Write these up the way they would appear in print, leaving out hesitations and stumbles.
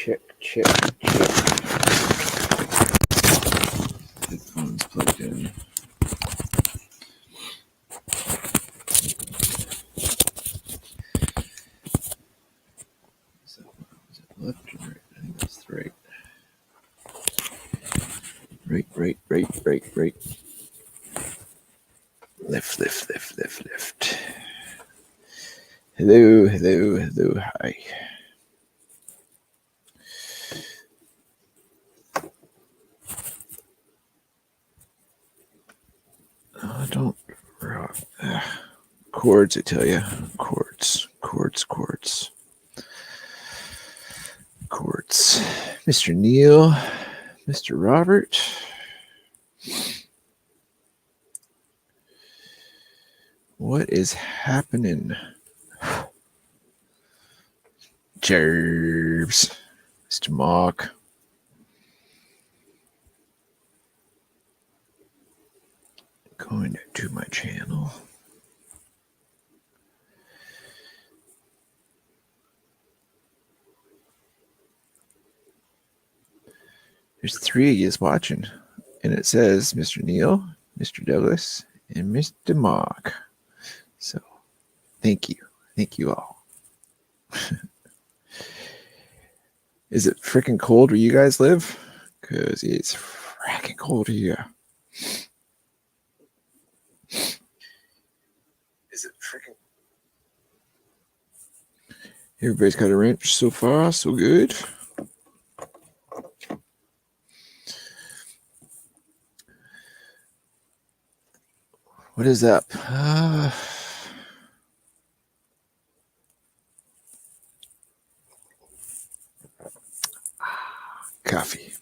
check. Headphones plugged in. Is it left or right? I think that's the right. Right. Left. Hello, hi. Don't rock. Chords, I tell you. Chords. Mr. Neil, Mr. Robert. What is happening? Jerbs. Mr. Mock. Going to my channel. There's 3 of you watching, and it says Mr. Neil, Mr. Douglas, and Mr. Mock. So, thank you all. Is it freaking cold where you guys live? Because it's freaking cold here. Is it freaking? Everybody's got a wrench so far, so good. What is up? Coffee.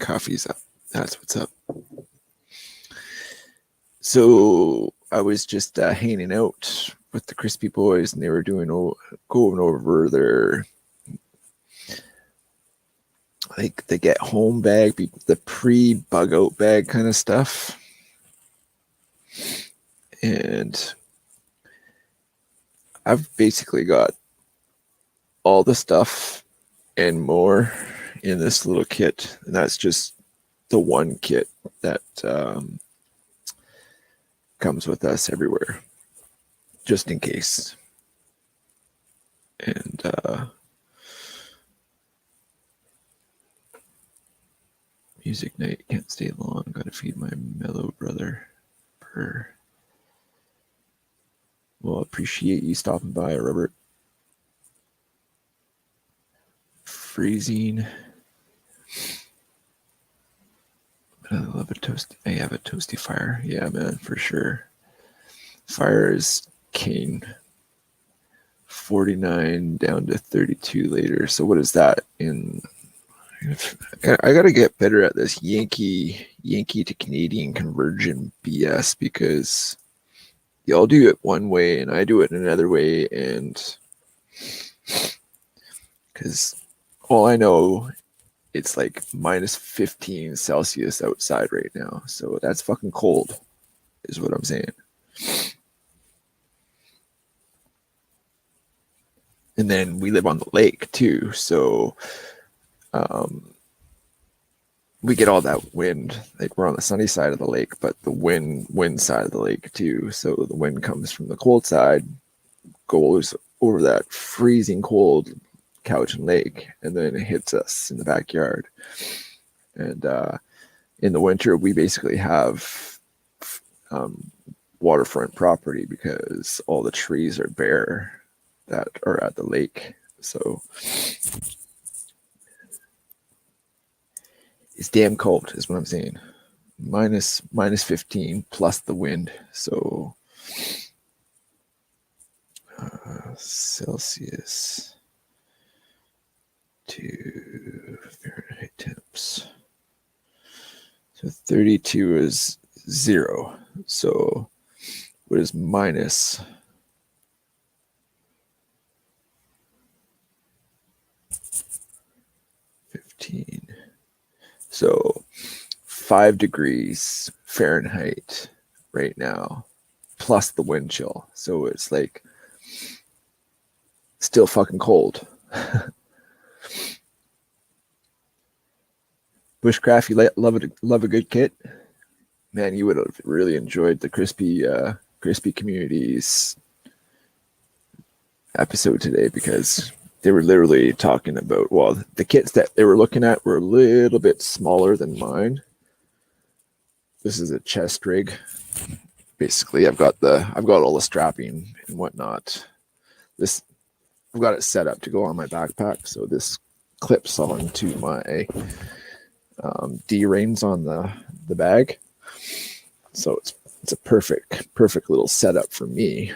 Coffee's up. That's what's up. So I was just hanging out with the Crispy Boys, and they were going over their like the get home bag, the pre-bug out bag kind of stuff. And I've basically got all the stuff and more in this little kit. And that's just the one kit that comes with us everywhere, just in case. And music night, can't stay long. Gotta feed my mellow brother. Well, appreciate you stopping by, Robert. Freezing. I love a toast. I have a toasty fire. Yeah, man, for sure. Fire is king. 49 down to 32 later. So what is that in? I got to get better at this Yankee to Canadian conversion BS, because y'all do it one way and I do it another way, and because all I know, it's like minus 15 Celsius outside right now. So that's fucking cold, is what I'm saying. And then we live on the lake too. So we get all that wind. Like, we're on the sunny side of the lake, but the wind side of the lake too. So the wind comes from the cold side, goes over that freezing cold Cowichan Lake, and then it hits us in the backyard. And in the winter, we basically have waterfront property because all the trees are bare that are at the lake. So it's damn cold, is what I'm saying. Minus 15 plus the wind. So Celsius to Fahrenheit temps. So 32 is 0. So what is minus? So 5 degrees Fahrenheit right now, plus the wind chill. So it's like still fucking cold. Bushcraft, you love a good kit? Man, you would have really enjoyed the crispy communities episode today, because they were literally talking about, well, the kits that they were looking at were a little bit smaller than mine. This is a chest rig. Basically, I've got all the strapping and whatnot. This, I've got it set up to go on my backpack, so this clips onto my D-rings on the bag. So it's a perfect little setup for me.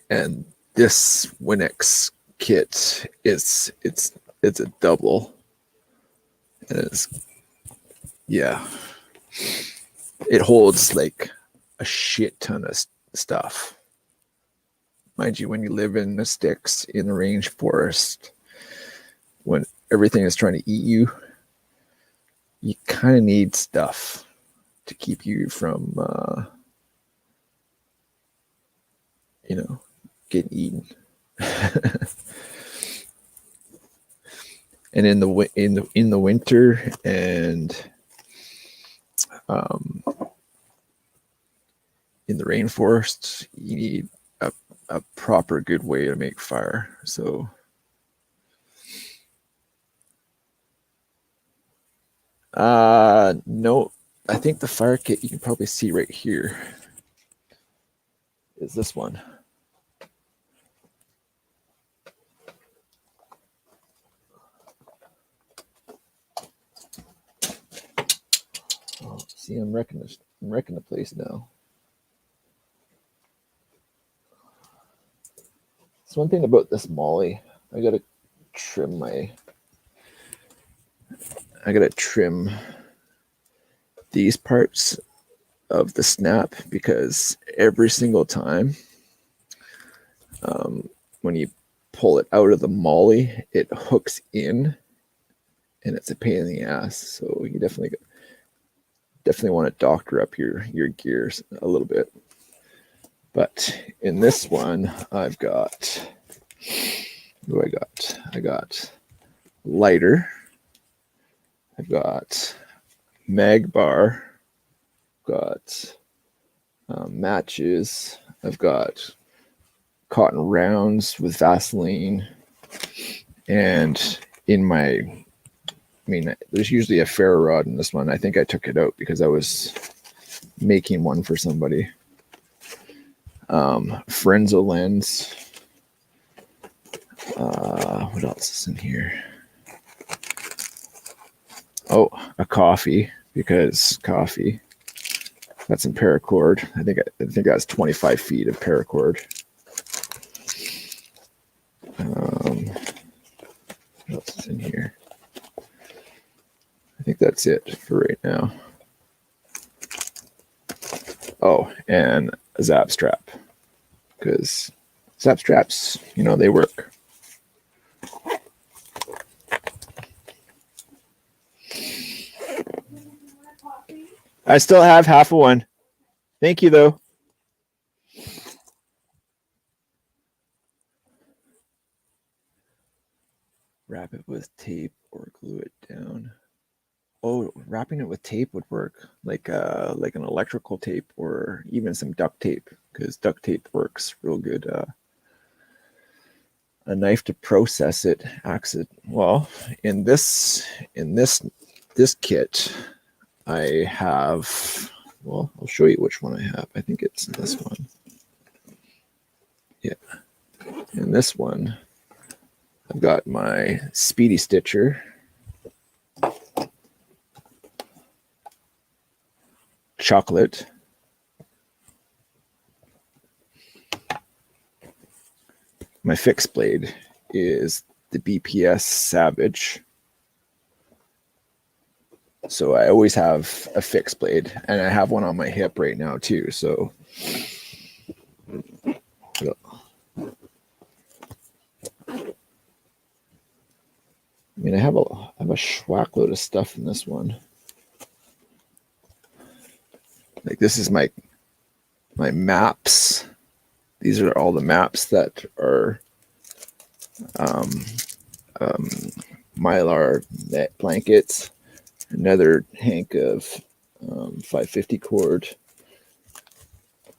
And this Winnex kit, it's a double, and it holds like a shit ton of stuff. Mind you, when you live in the sticks in the range forest, when everything is trying to eat you, you kind of need stuff to keep you from getting eaten. And in the winter and in the rainforest, you need a proper good way to make fire. So no, I think the fire kit you can probably see right here is this one. Oh, see, I'm wrecking the place now. It's one thing about this Molly. I gotta trim these parts of the snap, because every single time when you pull it out of the Molly, it hooks in, and it's a pain in the ass. So you definitely want to doctor up your gears a little bit. But in this one, I've got, what do I got? I got lighter. I've got mag bar. Got matches. I've got cotton rounds with Vaseline. And there's usually a ferro rod in this one. I think I took it out because I was making one for somebody. Frenzo lens. What else is in here? Oh, a coffee, because coffee. Got some paracord. I think that's 25 feet of paracord. What else is in here? I think that's it for right now. Oh, and a zap strap, because zap straps, they work. I still have half of one. Thank you, though. Wrap it with tape or glue it down. Oh, wrapping it with tape would work, like an electrical tape or even some duct tape, because duct tape works real good. A knife to process it. Well, in this kit, I have. Well, I'll show you which one I have. I think it's in this one. Yeah, in this one, I've got my Speedy Stitcher. Chocolate. My fixed blade is the BPS Savage. So I always have a fixed blade, and I have one on my hip right now too. So I have a schwack load of stuff in this one. Like, this is my maps. These are all the maps that are Mylar net blankets. another hank of 550 cord.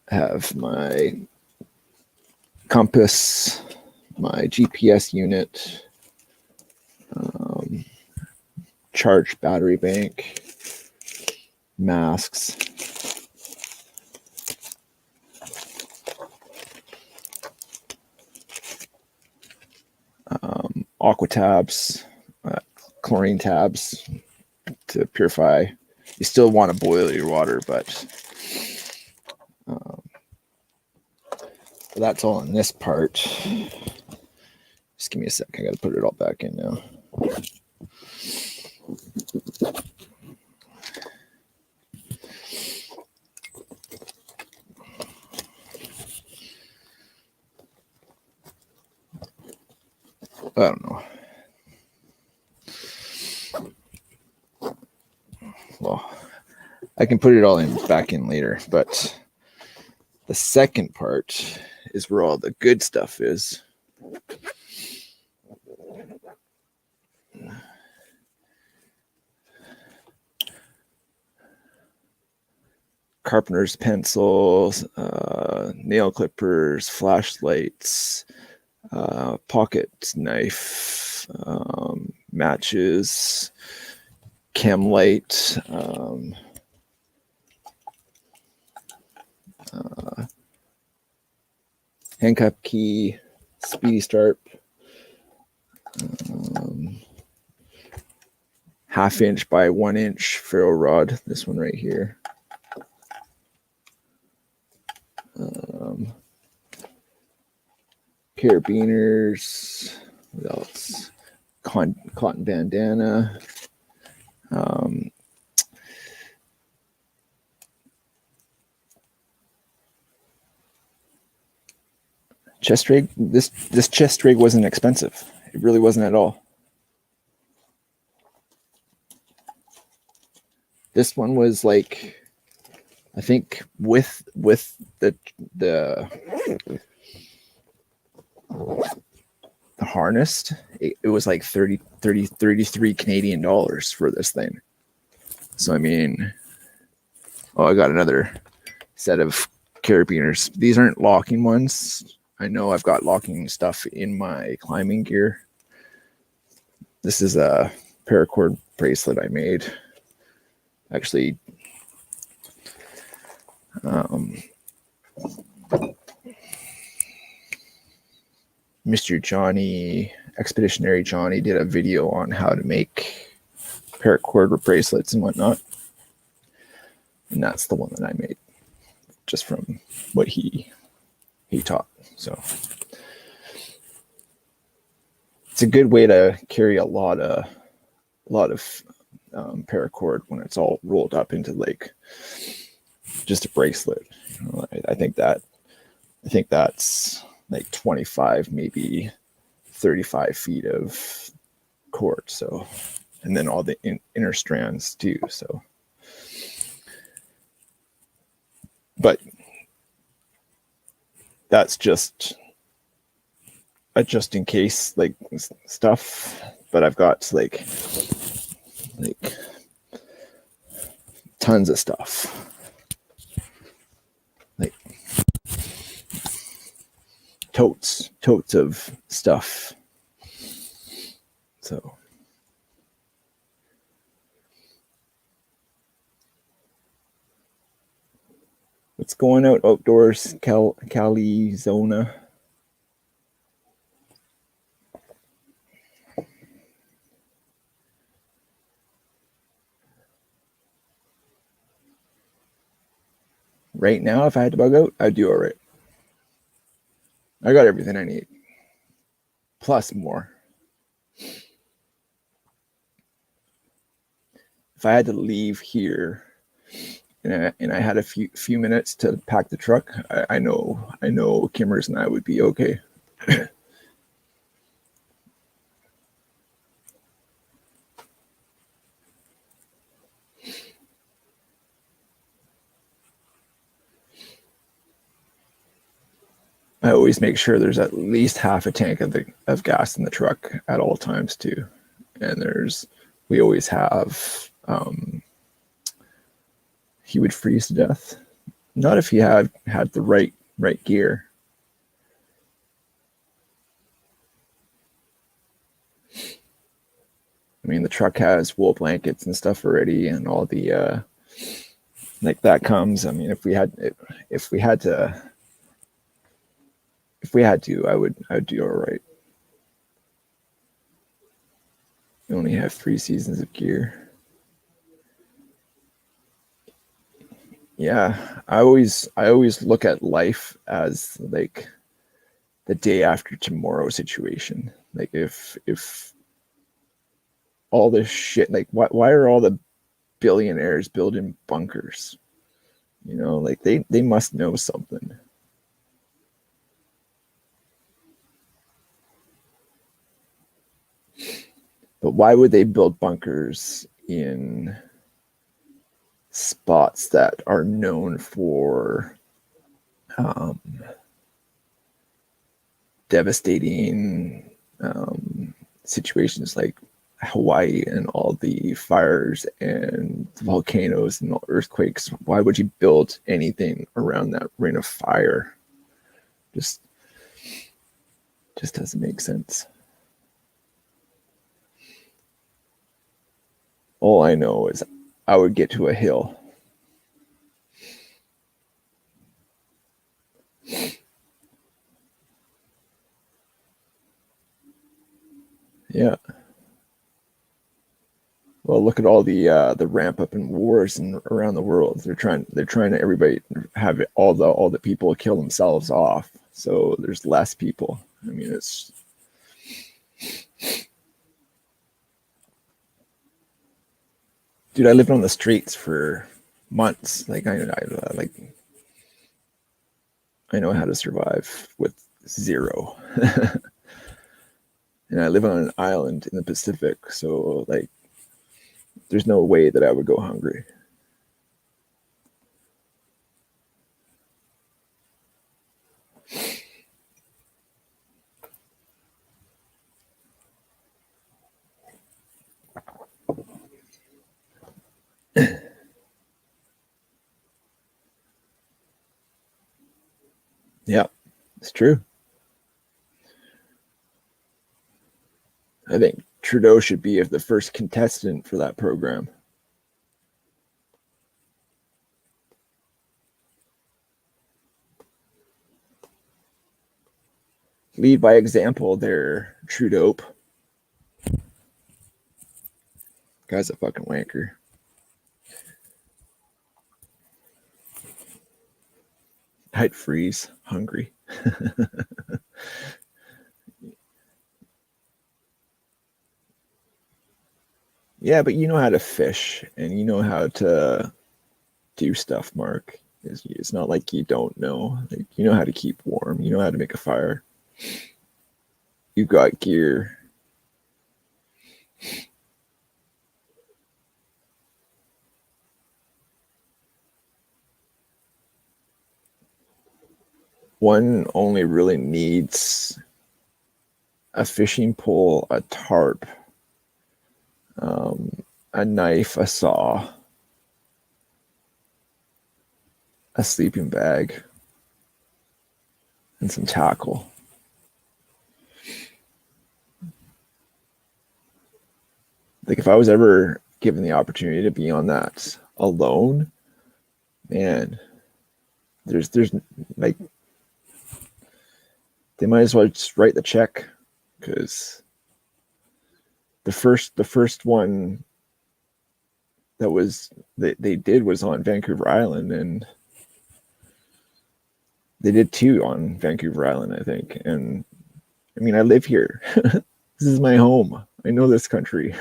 Have my compass, my GPS unit, charged battery bank, masks, aqua tabs, chlorine tabs to purify. You still want to boil your water, but that's all in this part. Just give me a sec. I got to put it all back in now. I don't know. Well, I can put it all back in later, but the second part is where all the good stuff is. Carpenter's pencils, nail clippers, flashlights, pocket knife, matches, chem light, handcuff key, speedy start, 1/2 inch by 1 inch ferro rod, this one right here. Carabiners, what else? Cotton bandana, chest rig. This chest rig wasn't expensive. It really wasn't at all. This one was like, I think with the harness, it was like 33 Canadian dollars for this thing. So I mean, oh, I got another set of carabiners. These aren't locking ones. I know I've got locking stuff in my climbing gear. This is a paracord bracelet I made. Actually, Mr. Johnny, Expeditionary Johnny, did a video on how to make paracord bracelets and whatnot. And that's the one that I made, just from what he taught. So it's a good way to carry a lot of paracord when it's all rolled up into like just a bracelet. You know, I think that's like 25, maybe 35 feet of cord. So, and then all the inner strands too. So, but that's just a just in case like stuff. But I've got like tons of stuff. Like totes of stuff. So what's going out outdoors, Calizona? Right now, if I had to bug out, I'd do all right. I got everything I need, plus more. If I had to leave here and I had a few minutes to pack the truck, I know Kimmers and I would be okay. I always make sure there's at least half a tank of gas in the truck at all times too. And we always have he would freeze to death. Not if he had the right gear. I mean, the truck has wool blankets and stuff already, and all the like that comes. I mean, if we had to, I would do all right. We only have 3 seasons of gear. Yeah, I always look at life as like the day after tomorrow situation. Like if all this shit, like why are all the billionaires building bunkers? You know, like they must know something. But why would they build bunkers in spots that are known for um, devastating situations like Hawaii and all the fires and volcanoes and earthquakes? Why would you build anything around that ring of fire? Just doesn't make sense. All I know is I would get to a hill. Yeah. Well, look at all the ramp up in wars and around the world. They're trying to everybody have it, all the people kill themselves off, so there's less people. I mean, it's dude. I lived on the streets for months. Like I know how to survive with zero, and I live on an island in the Pacific, so like there's no way that I would go hungry. Yeah, it's true. I think Trudeau should be the first contestant for that program. Lead by example there, Trudeau. Guy's a fucking wanker. I'd freeze hungry. Yeah, but you know how to fish and you know how to do stuff, Mark. It's not like you don't know. Like, you know how to keep warm. You know how to make a fire. You got gear. One only really needs a fishing pole, a tarp, a knife, a saw, a sleeping bag, and some tackle. Like if I was ever given the opportunity to be on that alone, man, there's like they might as well just write the check because the first one that was they did was on Vancouver Island, and they did two on Vancouver Island, I think. And I mean, I live here. This is my home. I know this country.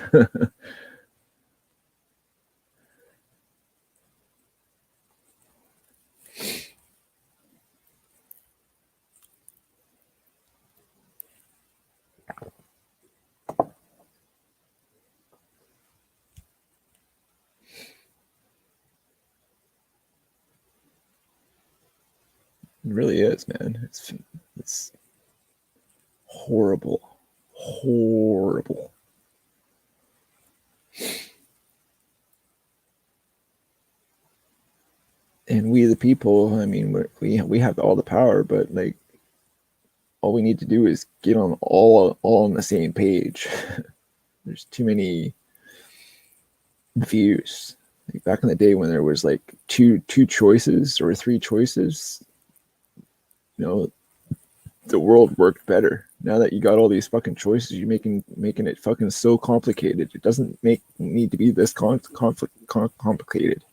It really is, man. It's horrible, horrible. And we the people, I mean, we have all the power, but like all we need to do is get on all on the same page. There's too many views. Like back in the day when there was like two choices or three choices, you know, the world worked better. Now that you got all these fucking choices, you're making it fucking so complicated. It doesn't need to be this complicated.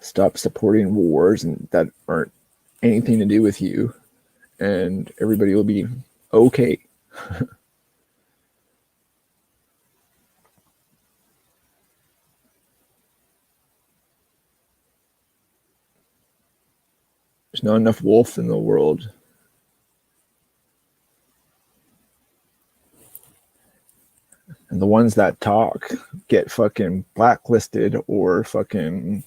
Stop supporting wars and that aren't anything to do with you, and everybody will be okay. There's not enough wolf in the world. And the ones that talk get fucking blacklisted or fucking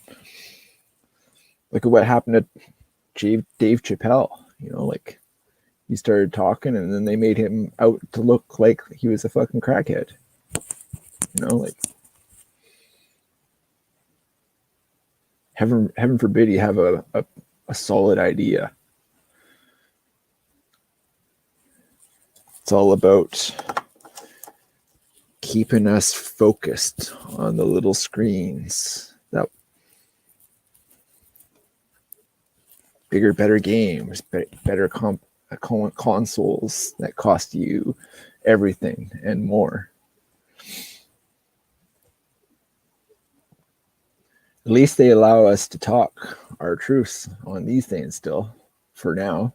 look at what happened to Dave Chappelle. You know, like he started talking and then they made him out to look like he was a fucking crackhead. You know, like heaven forbid you have a solid idea. It's all about keeping us focused on the little screens. That bigger, better games, better consoles that cost you everything and more. At least they allow us to talk our truths on these things still, for now.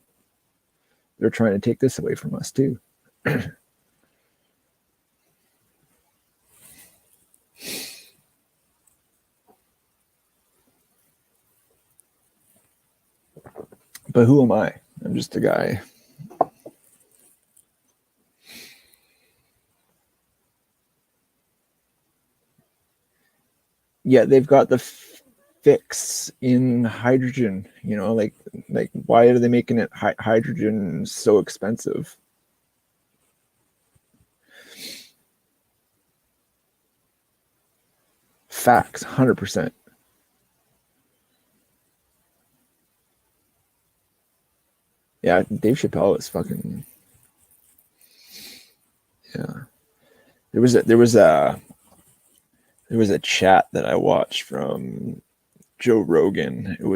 They're trying to take this away from us too. But who am I? I'm just a guy. Yeah, they've got the fix in hydrogen. You know, like why are they making it hydrogen so expensive? Facts, 100%. Yeah, Dave Chappelle is fucking. Yeah, there was a chat that I watched from Joe Rogan. I think it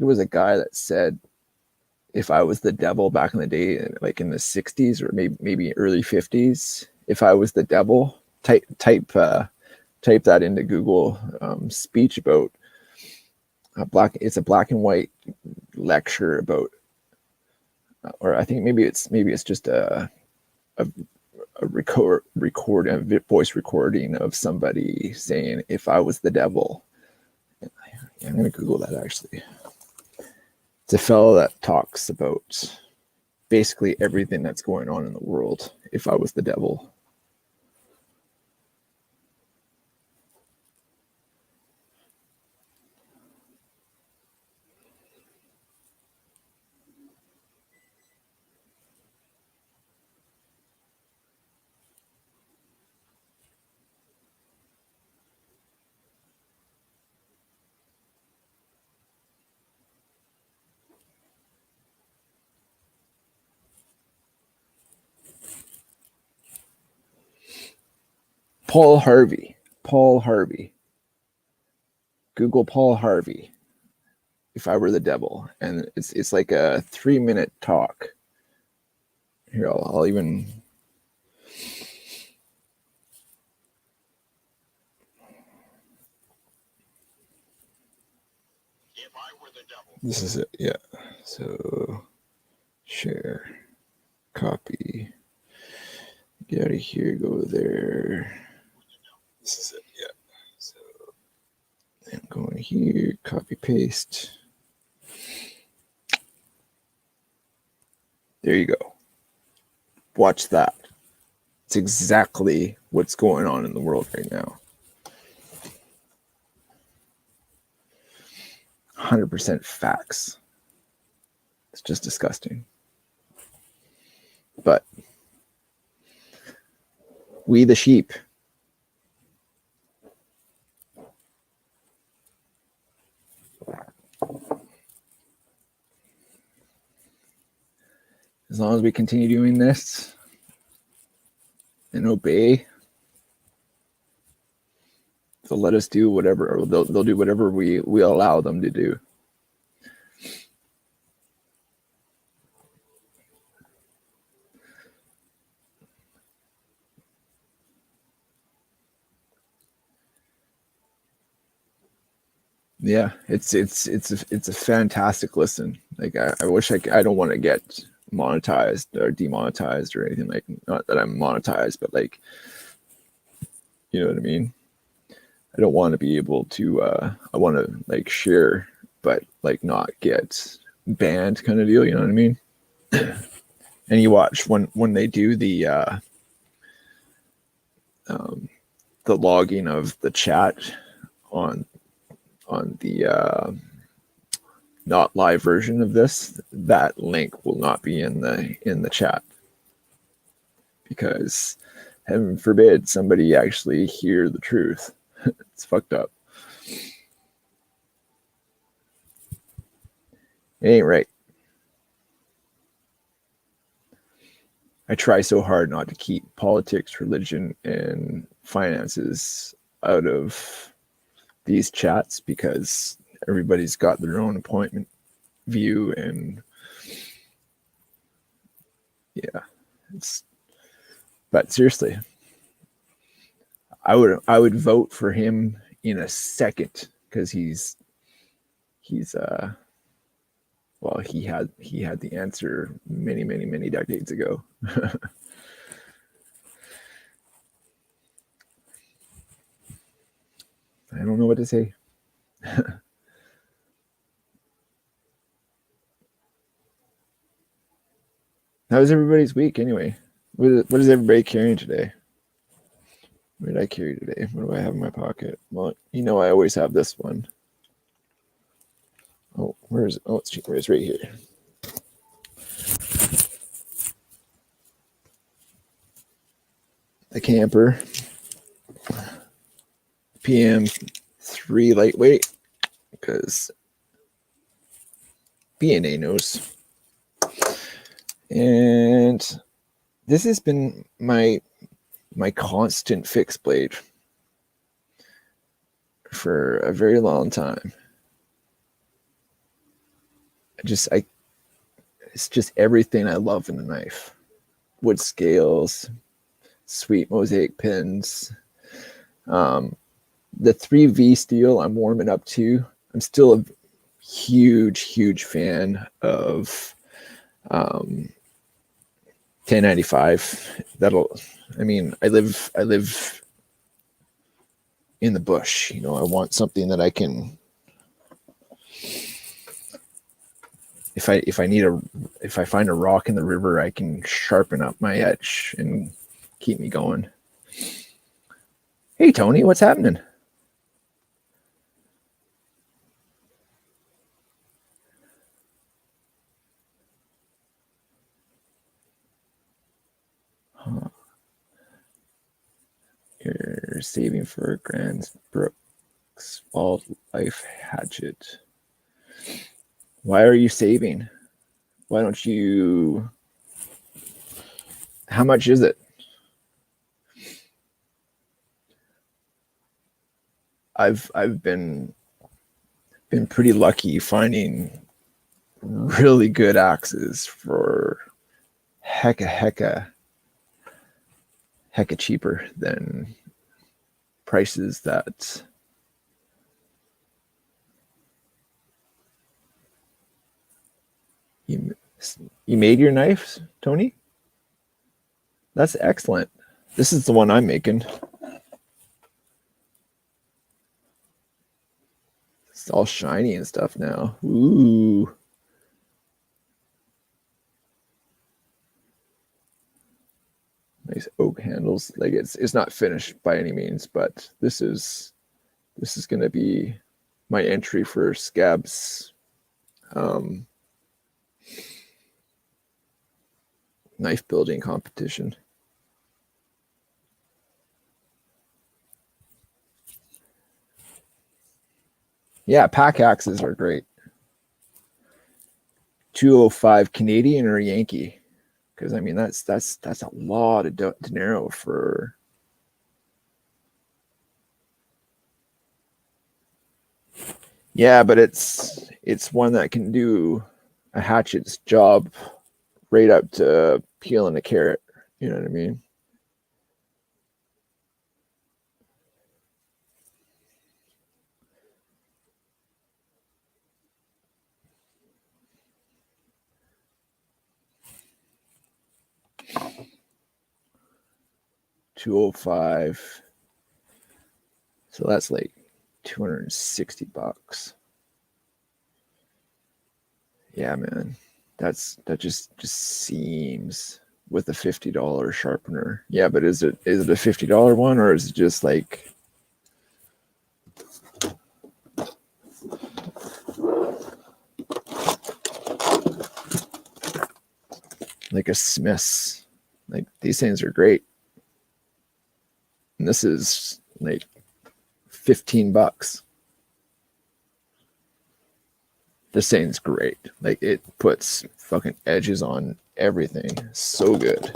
was a guy that said, if I was the devil back in the day, like in the 60s or maybe early 50s, if I was the devil, type that into Google speech about it's a black and white lecture about, or I think maybe it's just a voice recording of somebody saying, if I was the devil. I'm going to Google that actually. It's a fellow that talks about basically everything that's going on in the world. If I was the devil. Paul Harvey. Google Paul Harvey. If I were the devil, and it's like a 3-minute talk. Here, I'll even. If I were the devil. This is it. Yeah. So share, copy. Get out of here. Go there. This is it. Yeah. So I'm going here. Copy paste. There you go. Watch that. It's exactly what's going on in the world right now. 100% facts. It's just disgusting. But we the sheep as we continue doing this and obey, they'll let us do whatever, or they'll do whatever we allow them to do. Yeah, it's a fantastic listen. Like I wish I don't want to get monetized or demonetized or anything, like, not that I'm monetized, but like, you know what I mean? I don't want to be able to I want to like share, but like not get banned kind of deal, you know what I mean? And you watch when they do the logging of the chat on the not live version of this, that link will not be in the chat, because heaven forbid somebody actually hear the truth. It's fucked up. It ain't right. I try so hard not to keep politics, religion, and finances out of these chats, because everybody's got their own appointment view, and yeah, but seriously, I would vote for him in a second, because he's well, he had the answer many decades ago. I don't know what to say. How was everybody's week anyway? What is everybody carrying today? What did I carry today? What do I have in my pocket? Well, you know, I always have this one. Oh, where is it? Oh, it's right here. The camper PM3 lightweight, because BNA knows. And this has been my constant fixed blade for a very long time. It's just everything I love in a knife. Wood scales, sweet mosaic pins. The 3V steel I'm warming up to. I'm still a huge fan of 1095. I live in the bush, you know. I want something that I can, if I find a rock in the river, I can sharpen up my edge and keep me going. Hey Tony, what's happening? You're saving for a Grand Brooks Wildlife hatchet. Why are you saving? Why don't you? How much is it? I've been pretty lucky finding really good axes for hecka cheaper than prices that you made your knives, Tony? That's excellent. This is the one I'm making. It's all shiny and stuff now. Ooh. Nice oak handles. Like it's not finished by any means, but this is going to be my entry for Scab's knife building competition. Yeah, pack axes are great. 205 Canadian or Yankee? Because I mean, that's a lot of dinero for. Yeah, but it's one that can do a hatchet's job right up to peeling a carrot. You know what I mean? $205. So that's like $260. Yeah, man. That just seems with a $50 sharpener. Yeah, but is it a $50 one, or is it just like a Smith's? Like these things are great. And this is like $15. This thing's great. Like it puts fucking edges on everything. So good.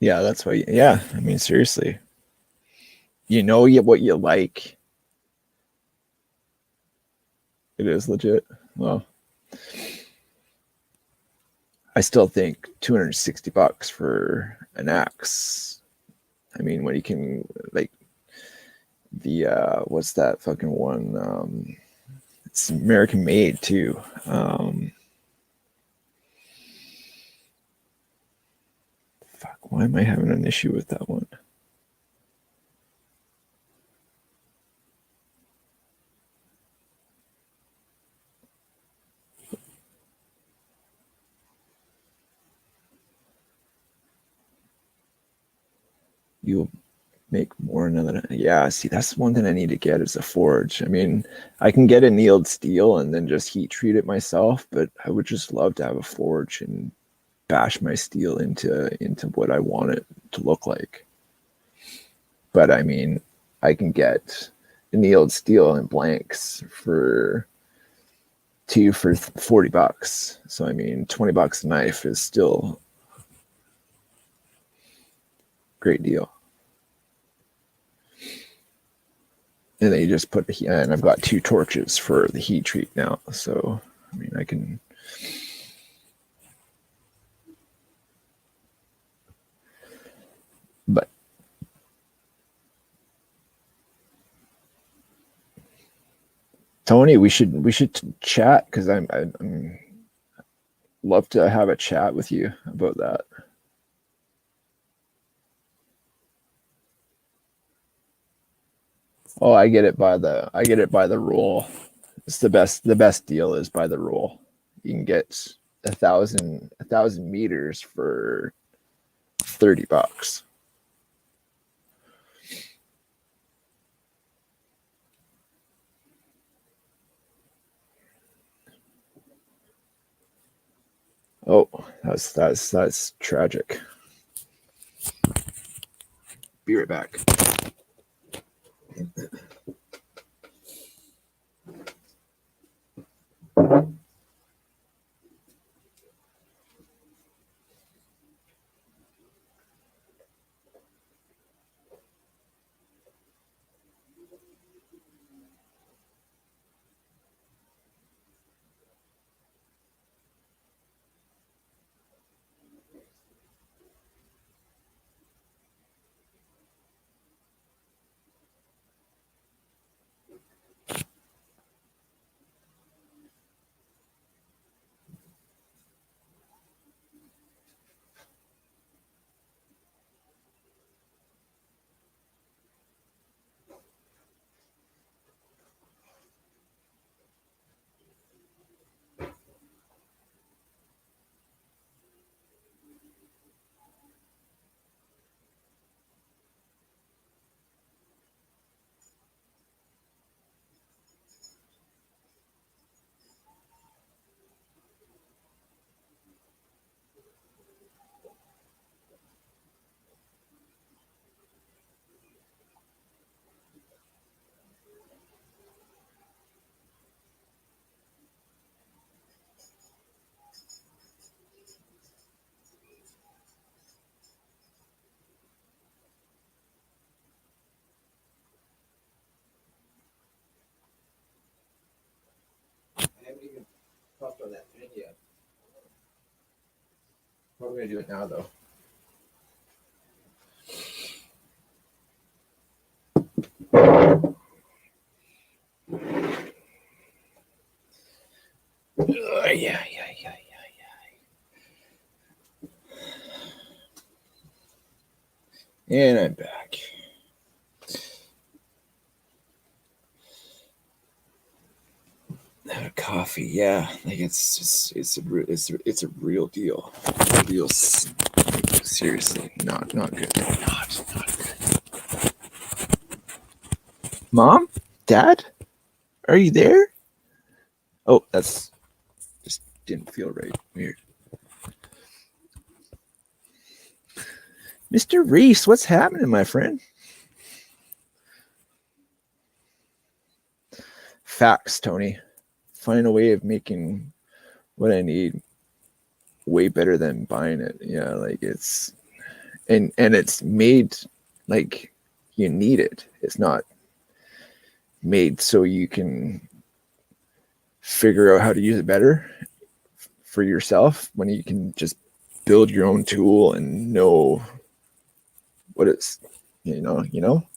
Yeah, that's why. Yeah, I mean, seriously, you know what you like. It is legit. Well, I still think $260 for an axe. I mean, when you can like the what's that fucking one? It's American made too. Fuck, why am I having an issue with that one? You'll make more another. Yeah, see, that's one thing I need to get is a forge. I mean, I can get annealed steel and then just heat treat it myself, but I would just love to have a forge and bash my steel into what I want it to look like. But I mean, I can get annealed steel and blanks for $40. So I mean, $20 a knife is still a great deal. And then you just put the heat, and I've got 2 torches for the heat treat now. So I mean, I can. But Tony, we should chat because I'm love to have a chat with you about that. Oh, I get it by the roll. It's the best deal is by the roll. You can get a thousand meters for $30. Oh, that's tragic. Be right back. I'm gonna do it now though. Yeah. And I'm back. Coffee, yeah, like it's a real deal, real seriously, not good, not good. Mom, Dad, are you there? Oh, that's just didn't feel right. Weird. Mr. Reese, what's happening, my friend? Facts, Tony. Find a way of making what I need way better than buying it. Yeah, like it's and it's made like you need it. It's not made so you can figure out how to use it better for yourself when you can just build your own tool and know what it's you know.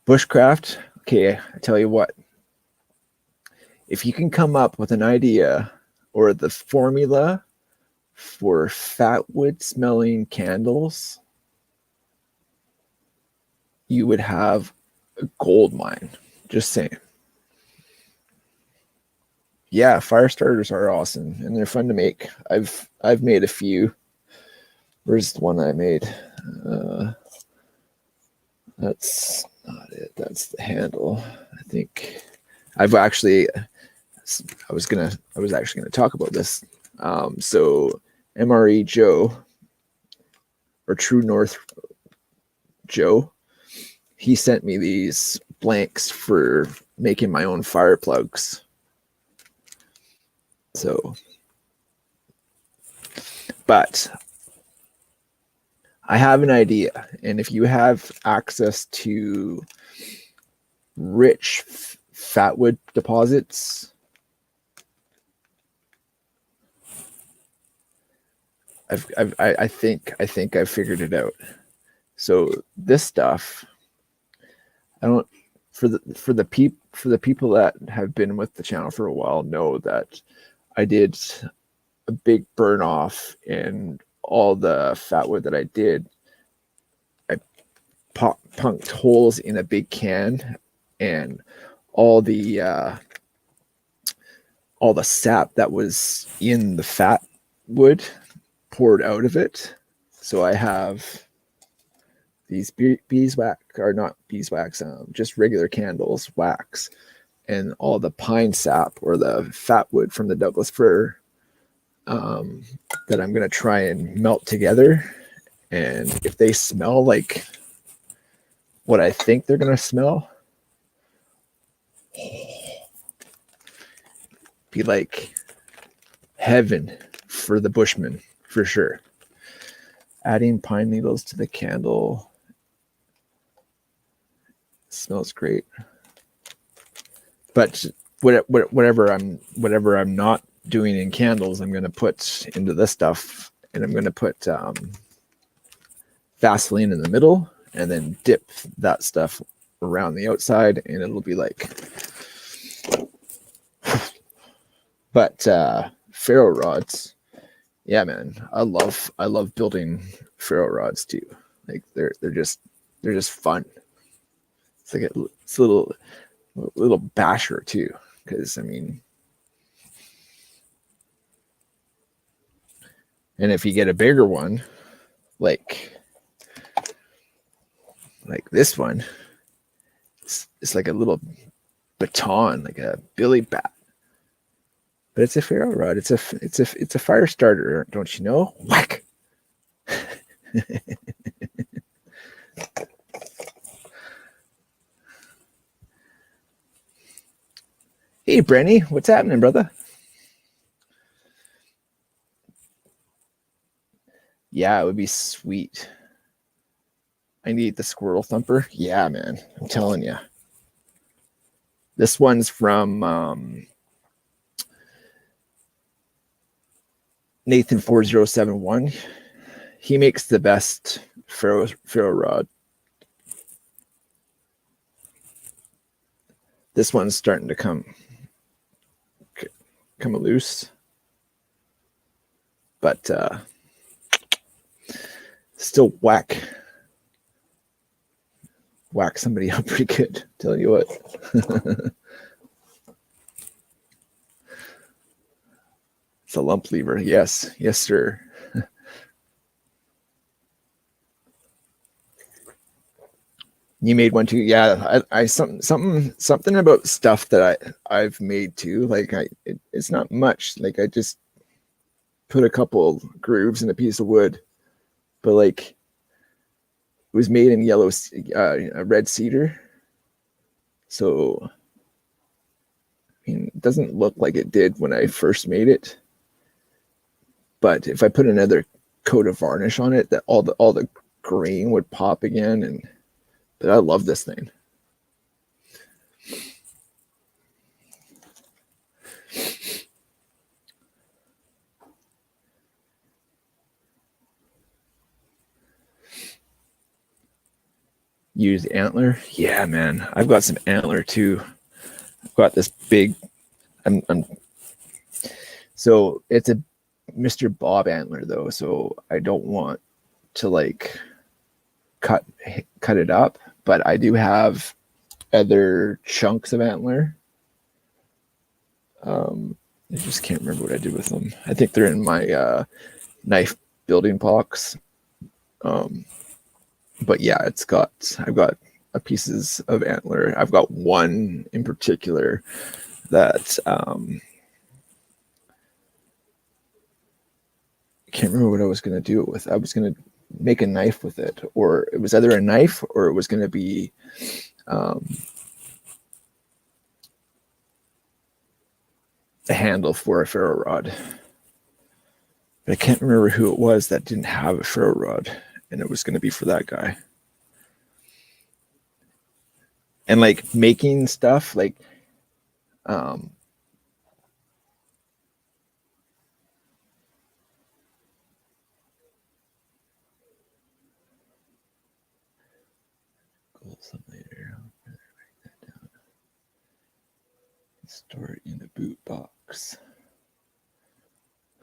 Bushcraft, okay, I tell you what, if you can come up with an idea or the formula for fatwood smelling candles, you would have a gold mine. Just saying. Yeah, fire starters are awesome and they're fun to make. I've made a few. Where's the one I made? That's not it. That's the handle. I think I've actually. I was actually gonna talk about this. So MRE Joe or True North Joe, he sent me these blanks for making my own fire plugs. So, but I have an idea, and if you have access to rich fatwood deposits, I think I've figured it out. So this stuff, I don't for the people that have been with the channel for a while know that I did a big burn off, and all the fatwood that I did, I punked holes in a big can, and all the sap that was in the fat wood poured out of it. So I have these beeswax, or not beeswax, just regular candles wax, and all the pine sap or the fat wood from the Douglas fir that I'm going to try and melt together. And if they smell like what I think they're going to smell, be like heaven for the Bushman, for sure. Adding pine needles to the candle smells great. But whatever I'm not doing in candles, I'm going to put into this stuff, and I'm going to put Vaseline in the middle and then dip that stuff around the outside, and it'll be like. But ferro rods, yeah, man, I love building ferro rods too. Like they're just fun. It's like it's a little basher too, because I mean, and if you get a bigger one, like this one, it's like a little baton, like a billy bat. But it's a ferro rod. It's a fire starter, don't you know? Whack. Hey, Brenny, what's happening, brother? Yeah, it would be sweet. I need the squirrel thumper. Yeah, man, I'm telling you. This one's from Nathan 4071. He makes the best ferro rod. This one's starting to come loose, but still whack somebody up pretty good. Tell you what. It's a lump lever. Yes, sir. You made one too. Yeah, I something about stuff that I've made too. Like it's not much. Like I just put a couple grooves in a piece of wood, but like it was made in yellow, red cedar. So I mean, it doesn't look like it did when I first made it. But if I put another coat of varnish on it, that all the grain would pop again. But I love this thing. Use antler. Yeah, man. I've got some antler too. I've got this big. So it's a Mr. Bob antler though, so I don't want to like cut it up, but I do have other chunks of antler. I just can't remember what I did with them. I think they're in my knife building box. But yeah, I've got pieces of antler. I've got one in particular that I can't remember what I was going to do it with. I was going to make a knife with it, or it was either a knife or it was going to be a handle for a ferro rod. But I can't remember who it was that didn't have a ferro rod, and it was going to be for that guy. And like making stuff like later. Write that down. Store it in a boot box.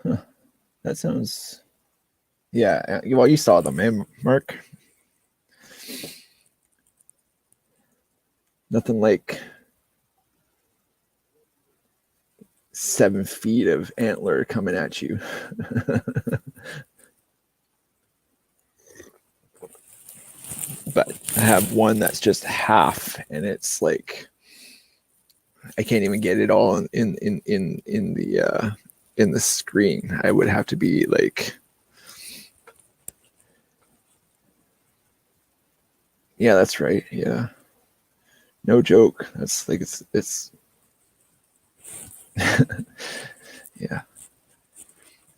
Huh. That sounds. Yeah. Well, you saw them, eh, Mark? Nothing like 7 feet of antler coming at you. But I have one that's just half, and it's like I can't even get it all in the screen. I would have to be like, yeah, that's right. Yeah, no joke. That's like it's yeah. I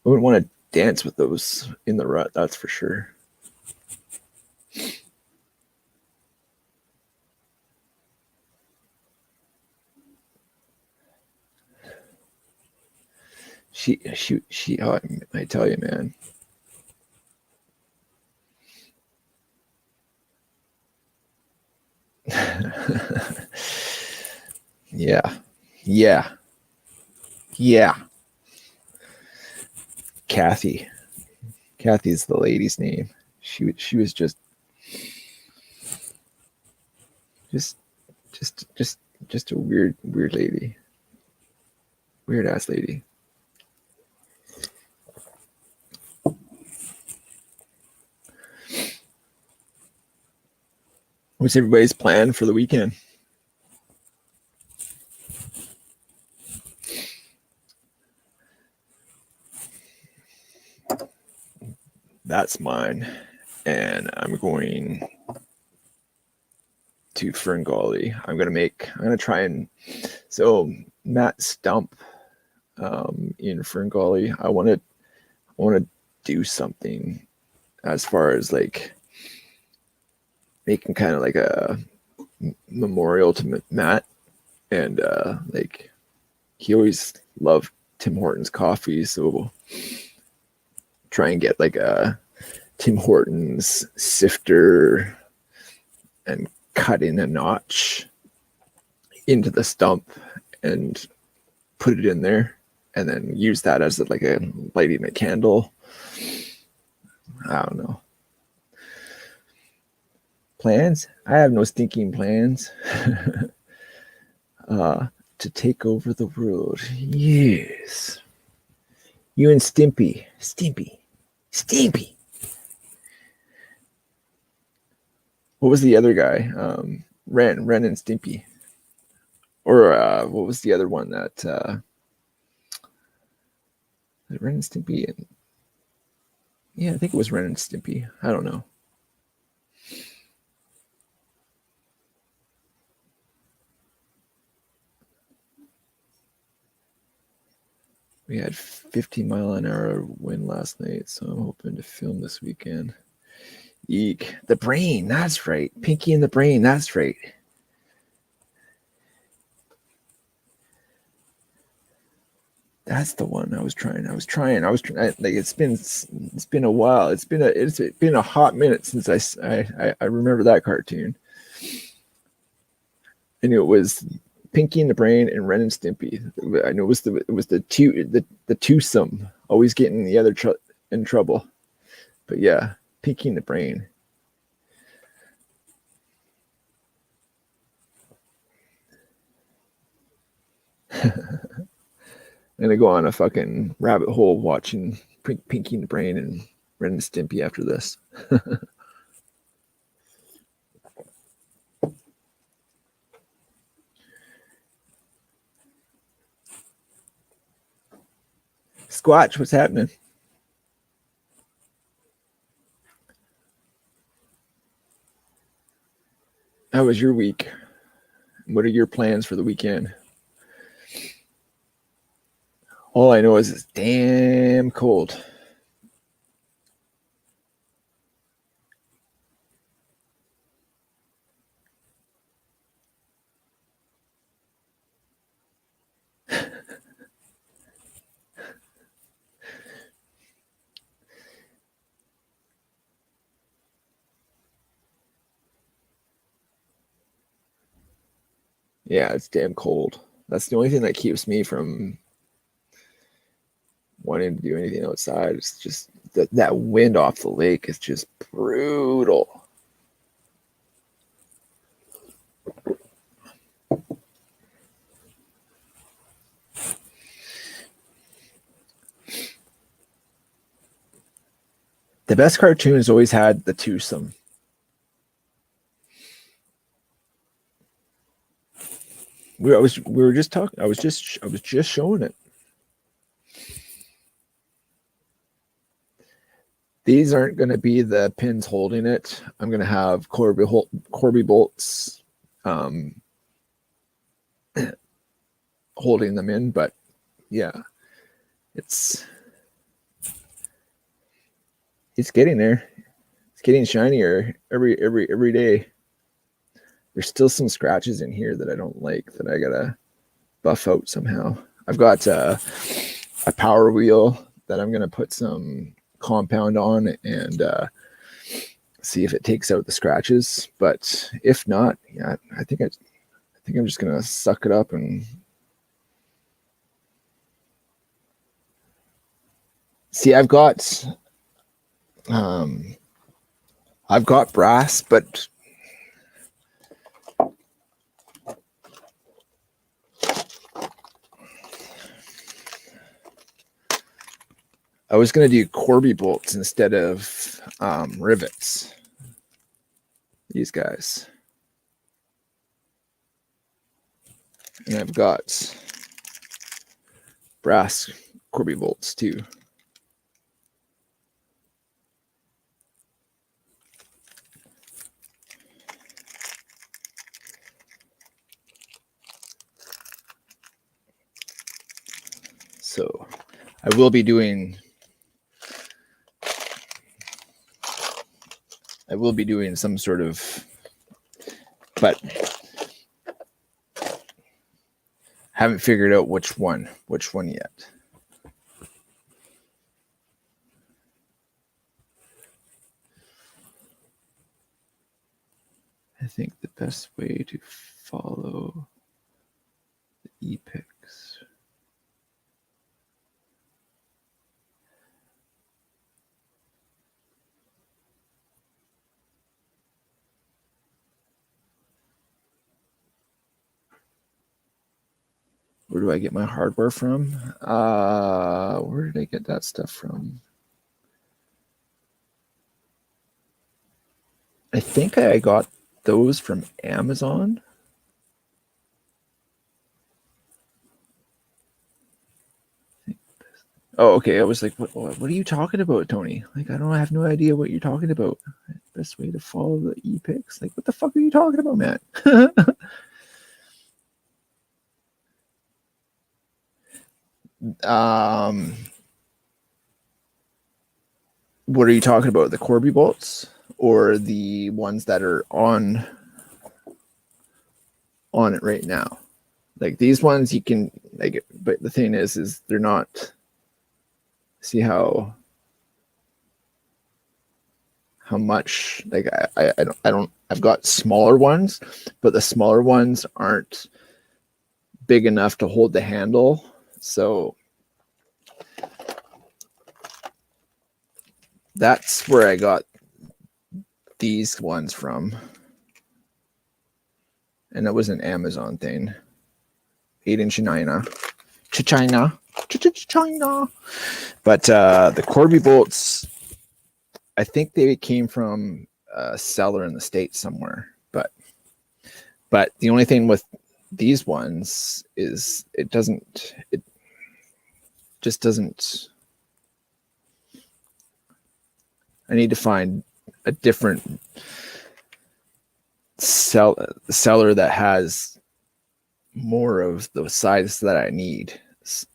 wouldn't want to dance with those in the rut. That's for sure. She. Oh, I tell you, man. Yeah. Kathy's the lady's name. She was just a weird lady. Weird ass lady. What's everybody's plan for the weekend? That's mine. And I'm going to Ferngully. I'm gonna try and Matt Stump in Ferngully. I wanna do something as far as like making kind of like a memorial to Matt. And like he always loved Tim Hortons coffee, so try and get like a Tim Hortons sifter and cut in a notch into the stump and put it in there, and then use that as like a lighting a candle. I don't know. Plans? I have no stinking plans. To take over the world. Yes. You and Stimpy. What was the other guy? Ren and Stimpy. Or what was the other one that Ren and Stimpy? Yeah, I think it was Ren and Stimpy. I don't know. We had 50-mile-an-hour wind last night, so I'm hoping to film this weekend. Eek. The Brain, that's right. Pinky and the Brain, that's right. That's the one I was trying. Like it's been a while. It's been a hot minute since I remember that cartoon. And it was Pinky and the Brain and Ren and Stimpy. I know it was the twosome always getting the other in trouble. But yeah, Pinky and the Brain. And I go on a fucking rabbit hole watching Pinky and the Brain and Ren and Stimpy after this. Squatch, what's happening? How was your week? What are your plans for the weekend? All I know is it's damn cold. Yeah, it's damn cold. That's the only thing that keeps me from wanting to do anything outside. It's just that wind off the lake is just brutal. The best cartoons always had the twosome. We were just talking. I was just showing it. These aren't going to be the pins holding it. I'm going to have Corby bolts holding them in, but yeah, it's getting there. It's getting shinier every day. There's still some scratches in here that I don't like that I gotta buff out somehow. I've got a power wheel that I'm gonna put some compound on and see if it takes out the scratches. But if not, yeah, I think I'm just gonna suck it up and see. I've got brass, but I was going to do Corby bolts instead of rivets. These guys. And I've got brass Corby bolts too. So I will be doing some sort of, but Haven't figured out which one yet. I think the best way to follow the epics. Where do I get my hardware from? Where did I get that stuff from? I think I got those from Amazon. Oh, okay. I was like, what are you talking about, Tony? Like, I have no idea what you're talking about. Best way to follow the epics? Like, what the fuck are you talking about, man? What are you talking about? The Corby bolts or the ones that are on it right now? Like these ones you can like, but the thing is they're not. See how much like I don't I've got smaller ones, but the smaller ones aren't big enough to hold the handle. So that's where I got these ones from. And that was an Amazon thing. 8-inch China. China. But the Corby bolts, I think they came from a seller in the States somewhere. But the only thing with these ones is it just doesn't. I need to find a different seller that has more of the size that I need,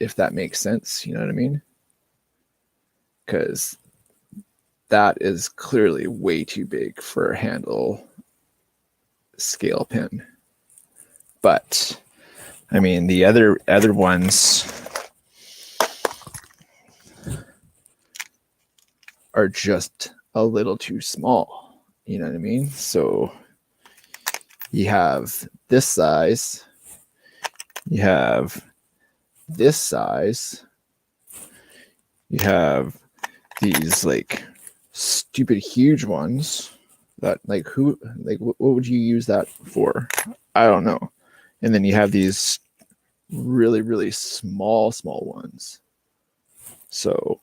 if that makes sense. You know what I mean? Because that is clearly way too big for a handle scale pin. But I mean, the other ones are just a little too small. You know what I mean? So you have this size, you have this size, you have these like stupid huge ones that like what would you use that for? I don't know. And then you have these really, really small ones. So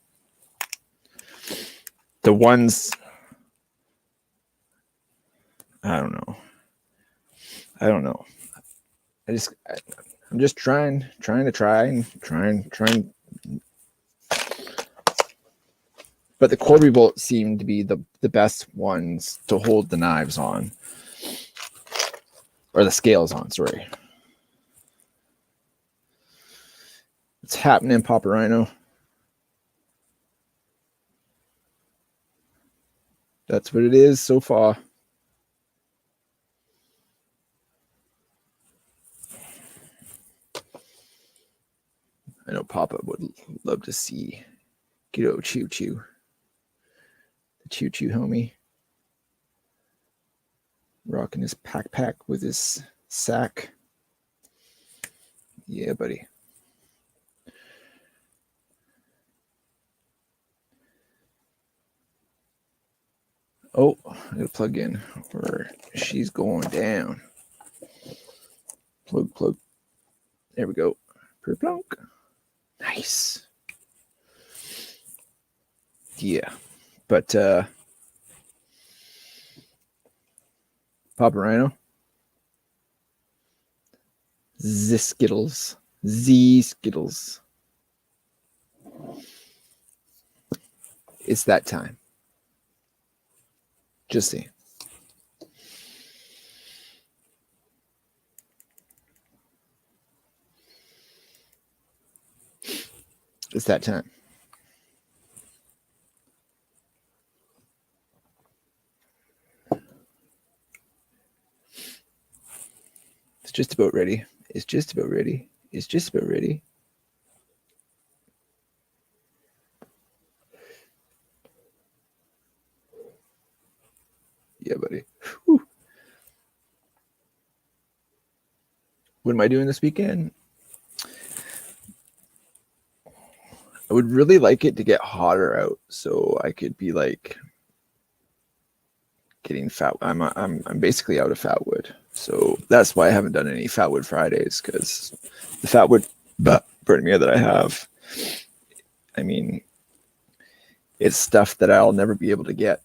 the ones, I don't know. I'm just trying. But the Corby bolts seem to be the best ones to hold the knives on. Or the scales on, sorry. What's happening, Papa Rhino? That's what it is so far. I know Papa would love to see Kiddo Choo Choo. The Choo Choo homie. Rocking his pack with his sack. Yeah, buddy. Oh, I gotta plug in or she's going down. Plug. There we go. Plunk. Nice. Yeah. But Papa Rhino. Z-Skittles. It's that time. Just see. It's that time. It's just about ready. It's just about ready. Yeah, buddy. Whew. What am I doing this weekend? I would really like it to get hotter out so I could be like getting fat. I'm basically out of fat wood, so that's why I haven't done any fat wood Fridays, because the fat wood, pardon me, that I have, I mean, it's stuff that I'll never be able to get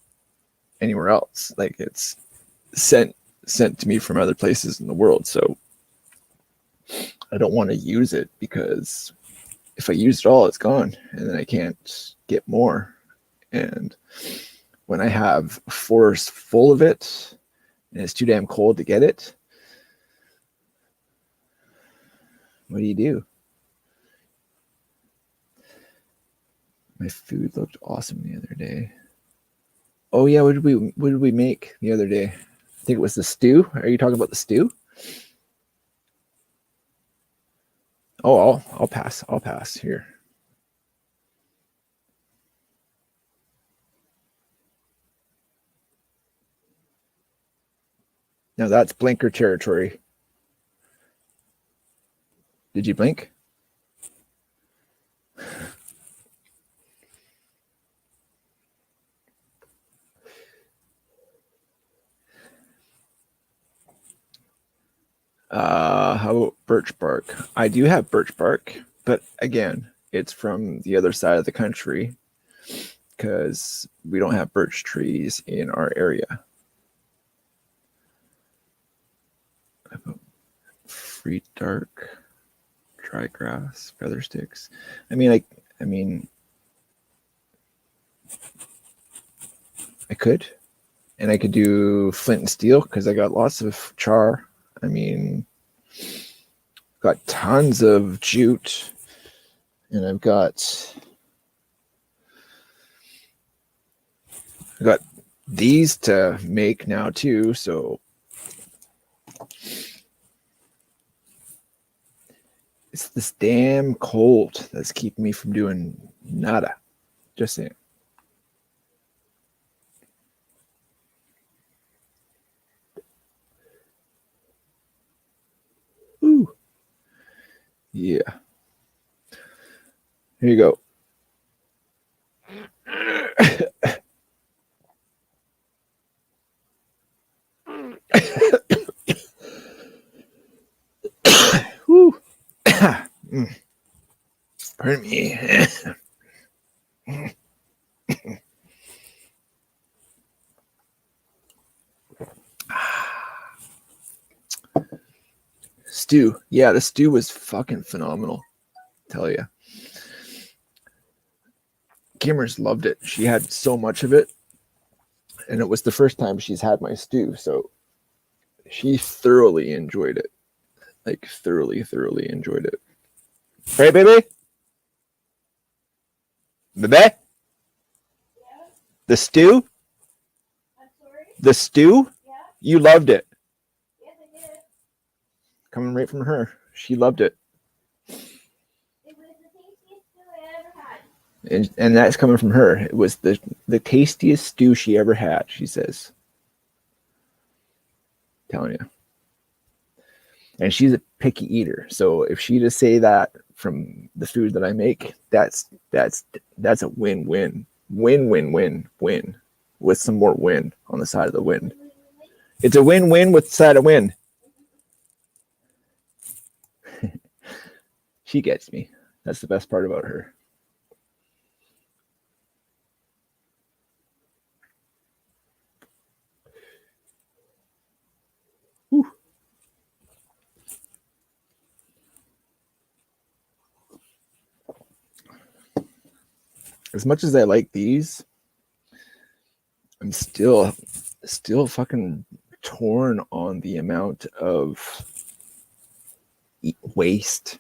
anywhere else. Like, it's sent to me from other places in the world, so I don't want to use it, because if I use it all, it's gone, and then I can't get more. And when I have a forest full of it and it's too damn cold to get it, what do you do? My food looked awesome the other day. Oh yeah, what did we make the other day? I think it was the stew. Are you talking about the stew? Oh, I'll pass. I'll pass here. Now that's blinker territory. Did you blink? How about birch bark? I do have birch bark, but again, it's from the other side of the country, because we don't have birch trees in our area. Free dark, dry grass, feather sticks. I mean, I could, and I could do flint and steel because I got lots of char. I mean, got tons of jute, and I got these to make now too. So it's this damn cold that's keeping me from doing nada. Just saying. Ooh. Yeah. Here you go. Woo. Pardon me. Stew. Yeah, the stew was fucking phenomenal. Tell you. Kimmer's loved it. She had so much of it, and it was the first time she's had my stew, so she thoroughly enjoyed it. Like, thoroughly enjoyed it. Hey, baby? Baby? Yeah? The stew? I'm sorry? The stew? Yeah? You loved it. Yes, I did. Coming right from her. She loved it. It was the tastiest stew I ever had. And that's coming from her. It was the tastiest stew she ever had, she says. Telling you. And she's a picky eater, so if she to say that from the food that I make, that's a win with some more win on the side of the win. It's a win with the side of win. She gets me. That's the best part about her. Whew. As much as I like these, I'm still fucking torn on the amount of waste.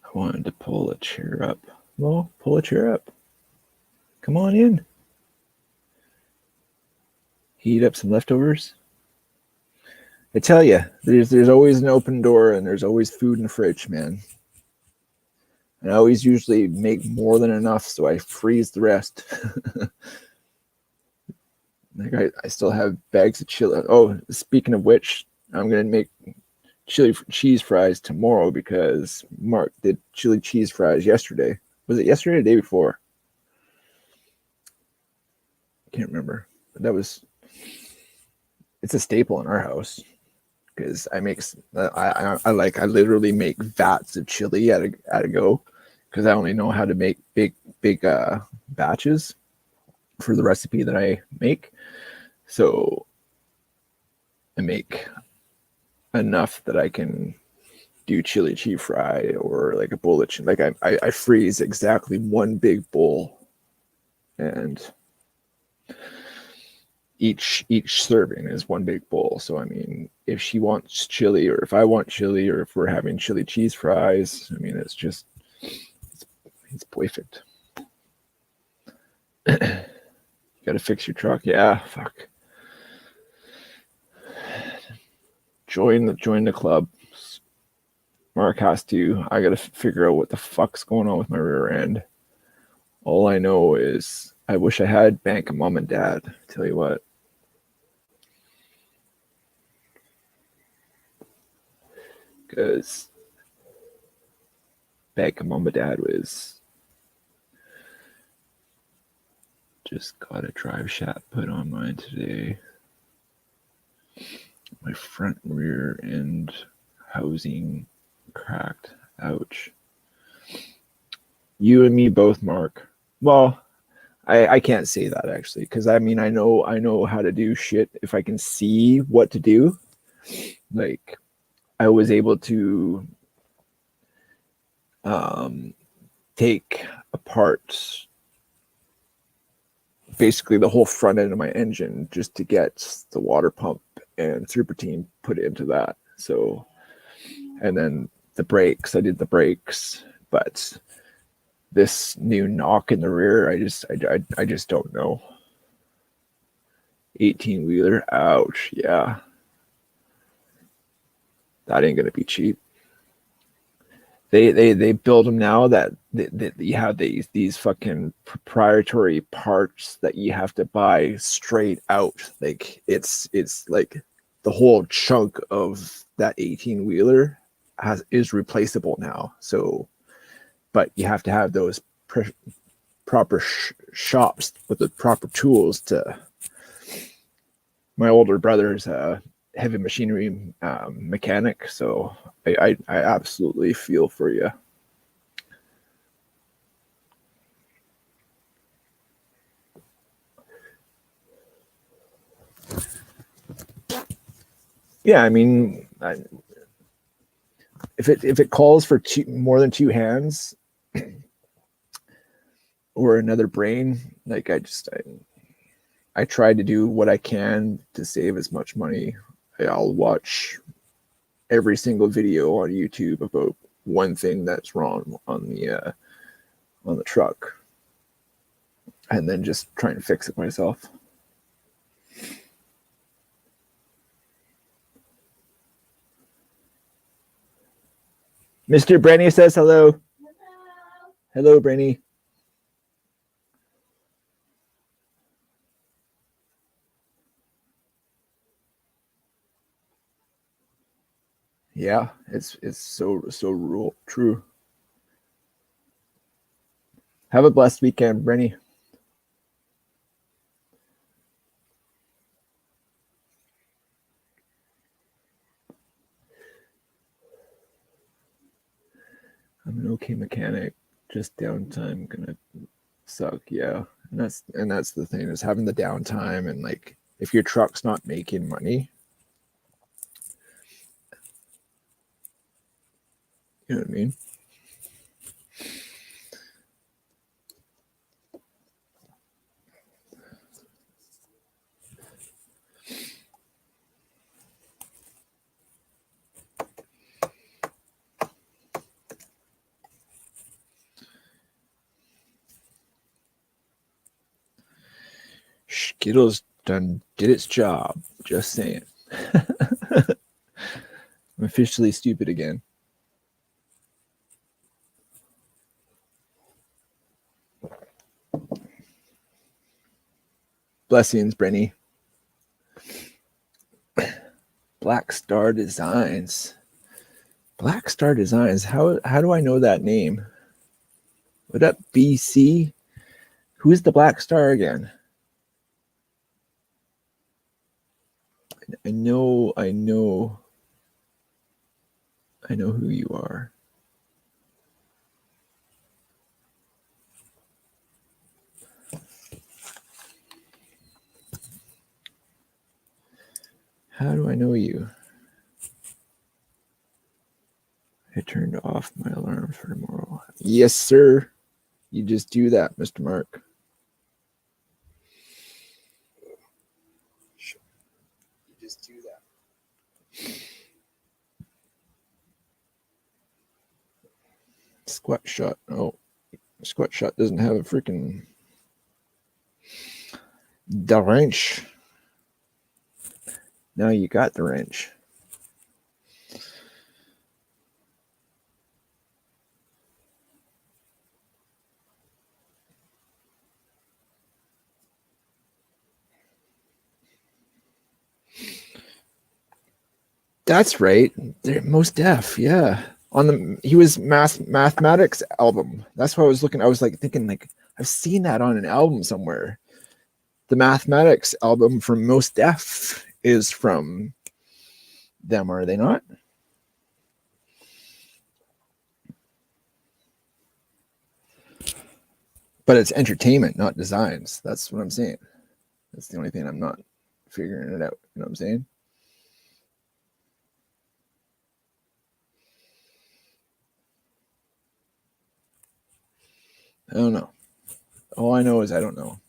I wanted to pull a chair up. Well, pull a chair up. Come on in. Heat up some leftovers. I tell you, there's always an open door and there's always food in the fridge, man. And I always usually make more than enough, so I freeze the rest. Like I still have bags of chili. Oh, speaking of which, I'm gonna make chili cheese fries tomorrow because Mark did chili cheese fries yesterday. Was it yesterday or the day before? Can't remember. But that was. It's a staple in our house because I make. I literally make vats of chili at a go because I only know how to make big batches for the recipe that I make. So I make enough that I can do chili cheese fry or like a bowl of like I freeze exactly one big bowl, and each serving is one big bowl. So I mean, if she wants chili or if I want chili or if we're having chili cheese fries, I mean it's perfect. You gotta fix your truck. Yeah, fuck. Join the club. Mark has to. I gotta figure out what the fuck's going on with my rear end. All I know is I wish I had Bank of Mom and Dad. Tell you what. Because Bank of Mom and Dad was just got a drive shaft put on mine today. My front rear end housing cracked. Ouch. You and me both, Mark. Well, I can't say that actually, because I mean I know how to do shit if I can see what to do. Like I was able to take apart basically the whole front end of my engine just to get the water pump and serpentine put into that. So, and then the brakes, I did the brakes, but this new knock in the rear, I just don't know. 18 wheeler, ouch, yeah. That ain't gonna be cheap. They build them now that you have these fucking proprietary parts that you have to buy straight out. Like it's like the whole chunk of that 18 wheeler is replaceable now. So, but you have to have those proper shops with the proper tools to. My older brother's a heavy machinery mechanic, so I absolutely feel for you. Yeah, I mean, if it calls for more than two hands or another brain, like I try to do what I can to save as much money. I'll watch every single video on YouTube about one thing that's wrong on the truck, and then just try and fix it myself. Mr. Brenny says hello. Hello, Brenny. Yeah, it's so true. Have a blessed weekend, Brenny. I'm an okay mechanic. Just downtime gonna suck. Yeah, and that's the thing is having the downtime and like if your truck's not making money, you know what I mean. Skittles did its job. Just saying. I'm officially stupid again. Blessings, Brenny. Black Star Designs. Black Star Designs. How do I know that name? What up, BC? Who's the Black Star again? I know who you are. How do I know you? I turned off my alarm for tomorrow. Yes, sir. You just do that, Mr. Mark. You just do that. Squat shot. Oh, squat shot doesn't have a freaking the wrench. Now you got the wrench. That's right. Most Def, yeah. He was Mathematics album. That's what I was looking. I was like thinking like I've seen that on an album somewhere. The Mathematics album from Most Def is from them, are they not? But it's entertainment, not designs. That's what I'm saying. That's the only thing I'm not figuring it out. You know what I'm saying? I don't know. All I know is I don't know.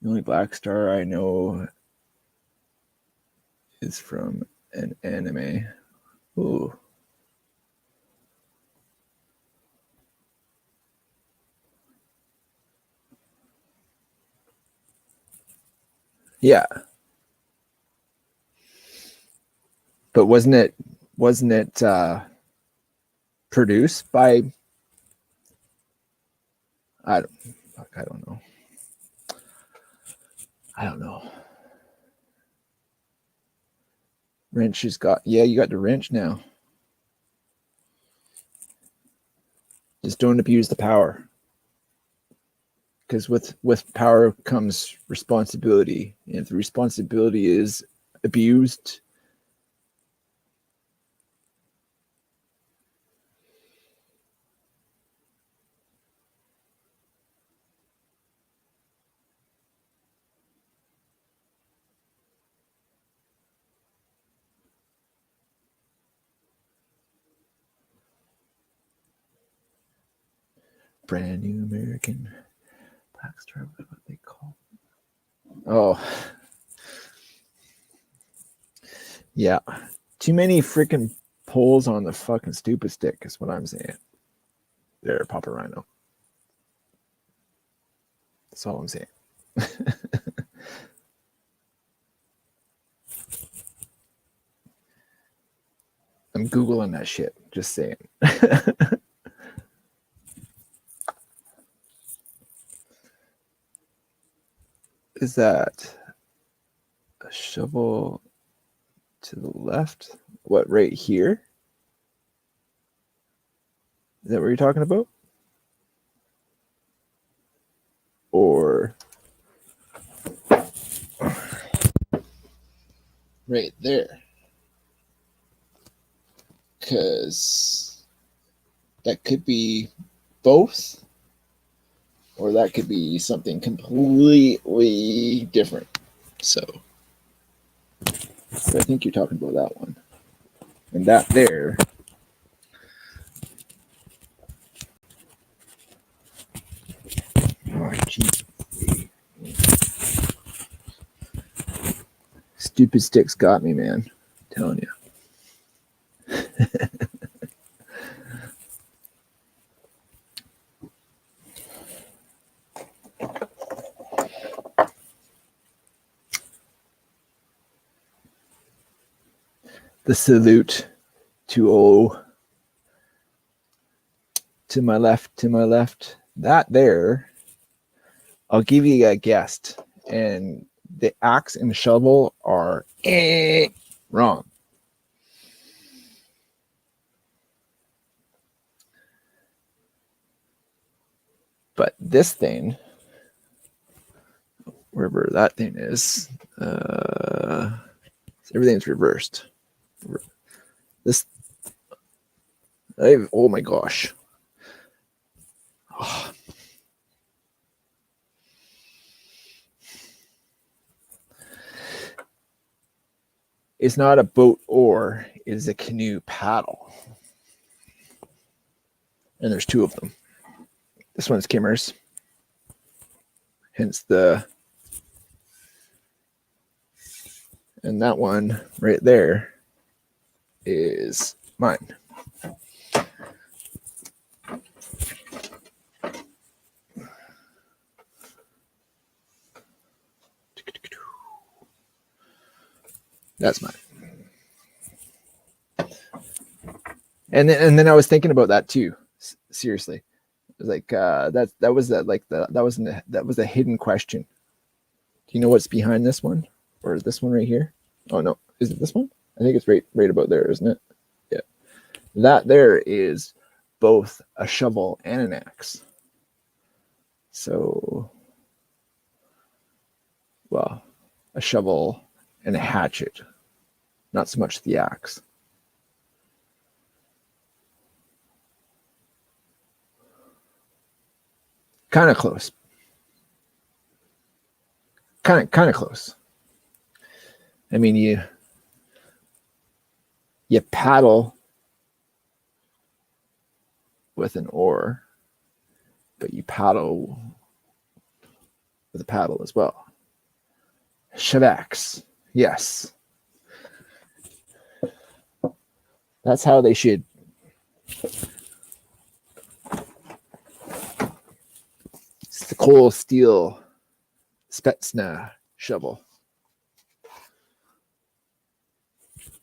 The only Black Star I know is from an anime. Ooh. Yeah. But wasn't it produced by I don't know. I don't know. Wrench has got you got the wrench now. Just don't abuse the power. Because with power comes responsibility. And if the responsibility is abused, brand new American Black Star, what they call. Oh. Yeah. Too many freaking poles on the fucking stupid stick is what I'm saying. There, Papa Rhino. That's all I'm saying. I'm Googling that shit. Just saying. Is that a shovel to the left? What, right here? Is that what you're talking about? Or right there? Because that could be both, or that could be something completely different. So I think you're talking about that one. And that there. Oh, geez. Stupid sticks got me, man. I'm telling you. the salute to O. To my left. That there, I'll give you a guess. And the axe and the shovel are wrong. But this thing, wherever that thing is, everything's reversed. This, oh my gosh. Oh. It's not a boat oar, it is a canoe paddle. And there's two of them. This one's Kimmer's. Hence the... And that one right there is mine. That's mine. And then I was thinking about that too. Seriously, it was like that was a hidden question. Do you know what's behind this one or this one right here? Oh no, is it this one? I think it's right about there, isn't it? Yeah, that there is both a shovel and an axe. So, well, a shovel and a hatchet, not so much the axe. Kind of close. Kind of close. I mean, you paddle with an oar, but you paddle with a paddle as well. Shavax, yes. That's how they should. It's the Cold Steel Spetsna shovel.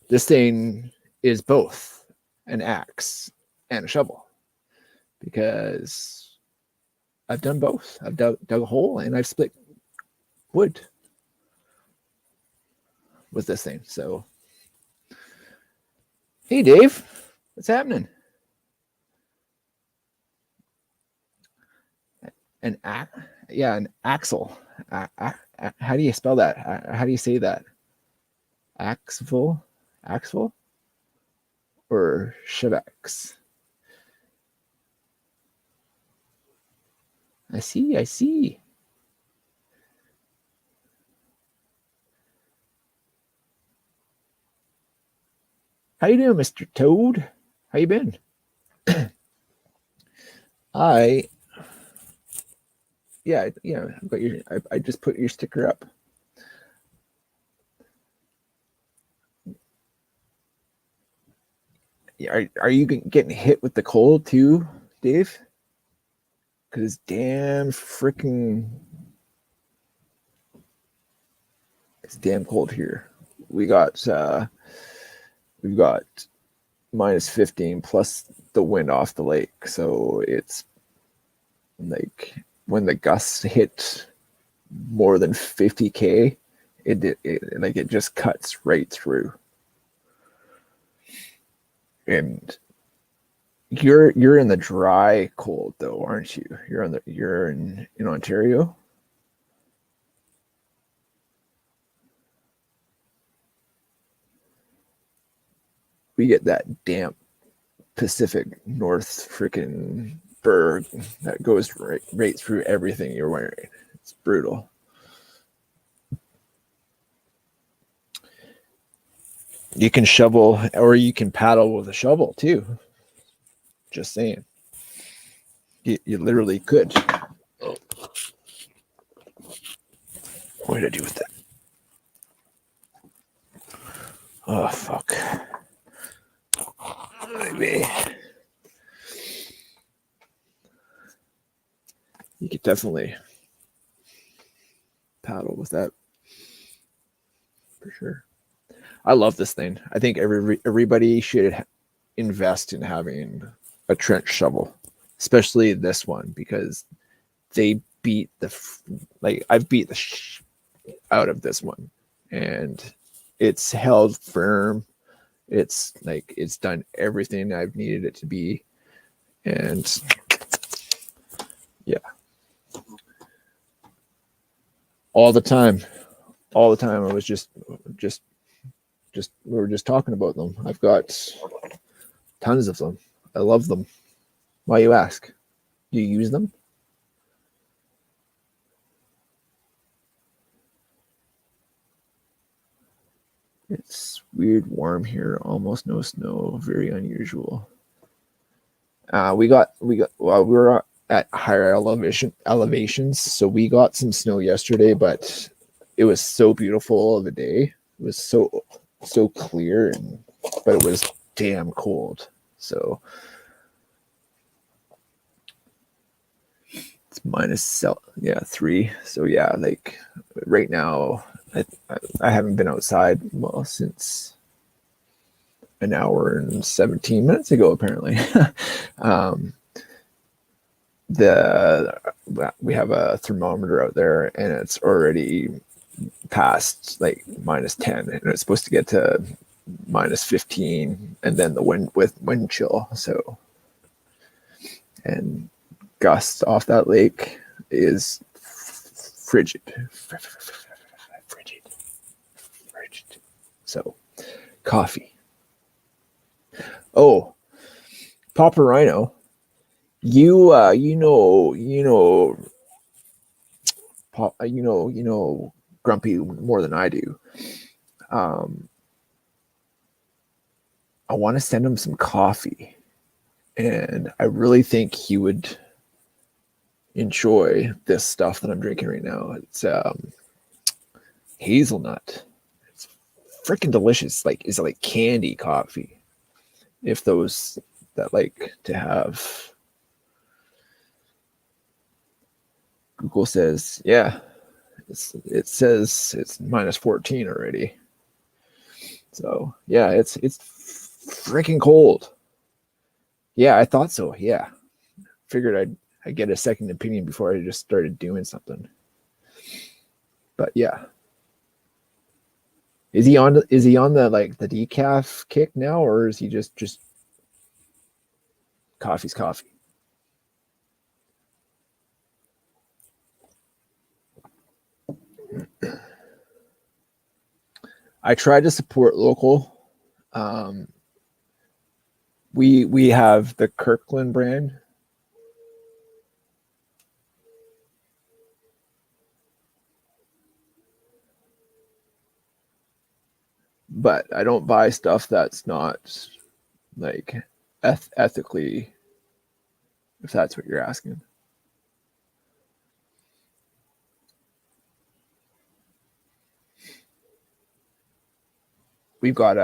This thing is both an axe and a shovel because I've done both. I've dug a hole and I've split wood with this thing. So, hey, Dave, what's happening? An axle. How do you spell that? How do you say that? Axel or Shivax? I see. How you doing, Mr. Toad? How you been? I got your. I just put your sticker up. Are you getting hit with the cold too, Dave? Because it's damn freaking. It's damn cold here. We've got minus 15 plus the wind off the lake, so it's like when the gusts hit more than 50k, it just cuts right through. And you're in the dry cold though, aren't you? You're in Ontario. We get that damp Pacific North freaking berg that goes right through everything you're wearing. It's brutal. You can shovel or you can paddle with a shovel too. Just saying. You literally could. Oh. What did I do with that? Oh, fuck. Maybe. You could definitely paddle with that. For sure. I love this thing. I think everybody should invest in having a trench shovel, especially this one, because they beat like I've beat out of this one, and it's held firm. It's like it's done everything I've needed it to be, and yeah, all the time, all the time. I was just we were just talking about them. I've got tons of them. I love them. Why you ask? Do you use them? It's weird warm here. Almost no snow. Very unusual. Well, we were at higher elevations, so we got some snow yesterday, but it was so beautiful of a day. It was so clear, but it was damn cold. So it's minus 3. So yeah, like right now, I haven't been outside since an hour and 17 minutes ago, apparently. um, we have a thermometer out there, and it's already past like minus 10, and it's supposed to get to minus 15, and then the wind chill. So, and gusts off that lake is frigid. So, coffee. Oh, Papa Rhino, Grumpy more than I do. I want to send him some coffee, and I really think he would enjoy this stuff that I'm drinking right now. It's hazelnut. It's freaking delicious. Like, is it like candy coffee? If those that like to have. Google says, yeah, it says it's minus 14 already. So yeah, it's freaking cold. Yeah, I thought so. Yeah, figured I'd get a second opinion before I just started doing something. But yeah, is he on the like the decaf kick now, or is he just coffee's coffee? I try to support local. Um, we have the Kirkland brand. But I don't buy stuff that's not like ethically, if that's what you're asking. We've got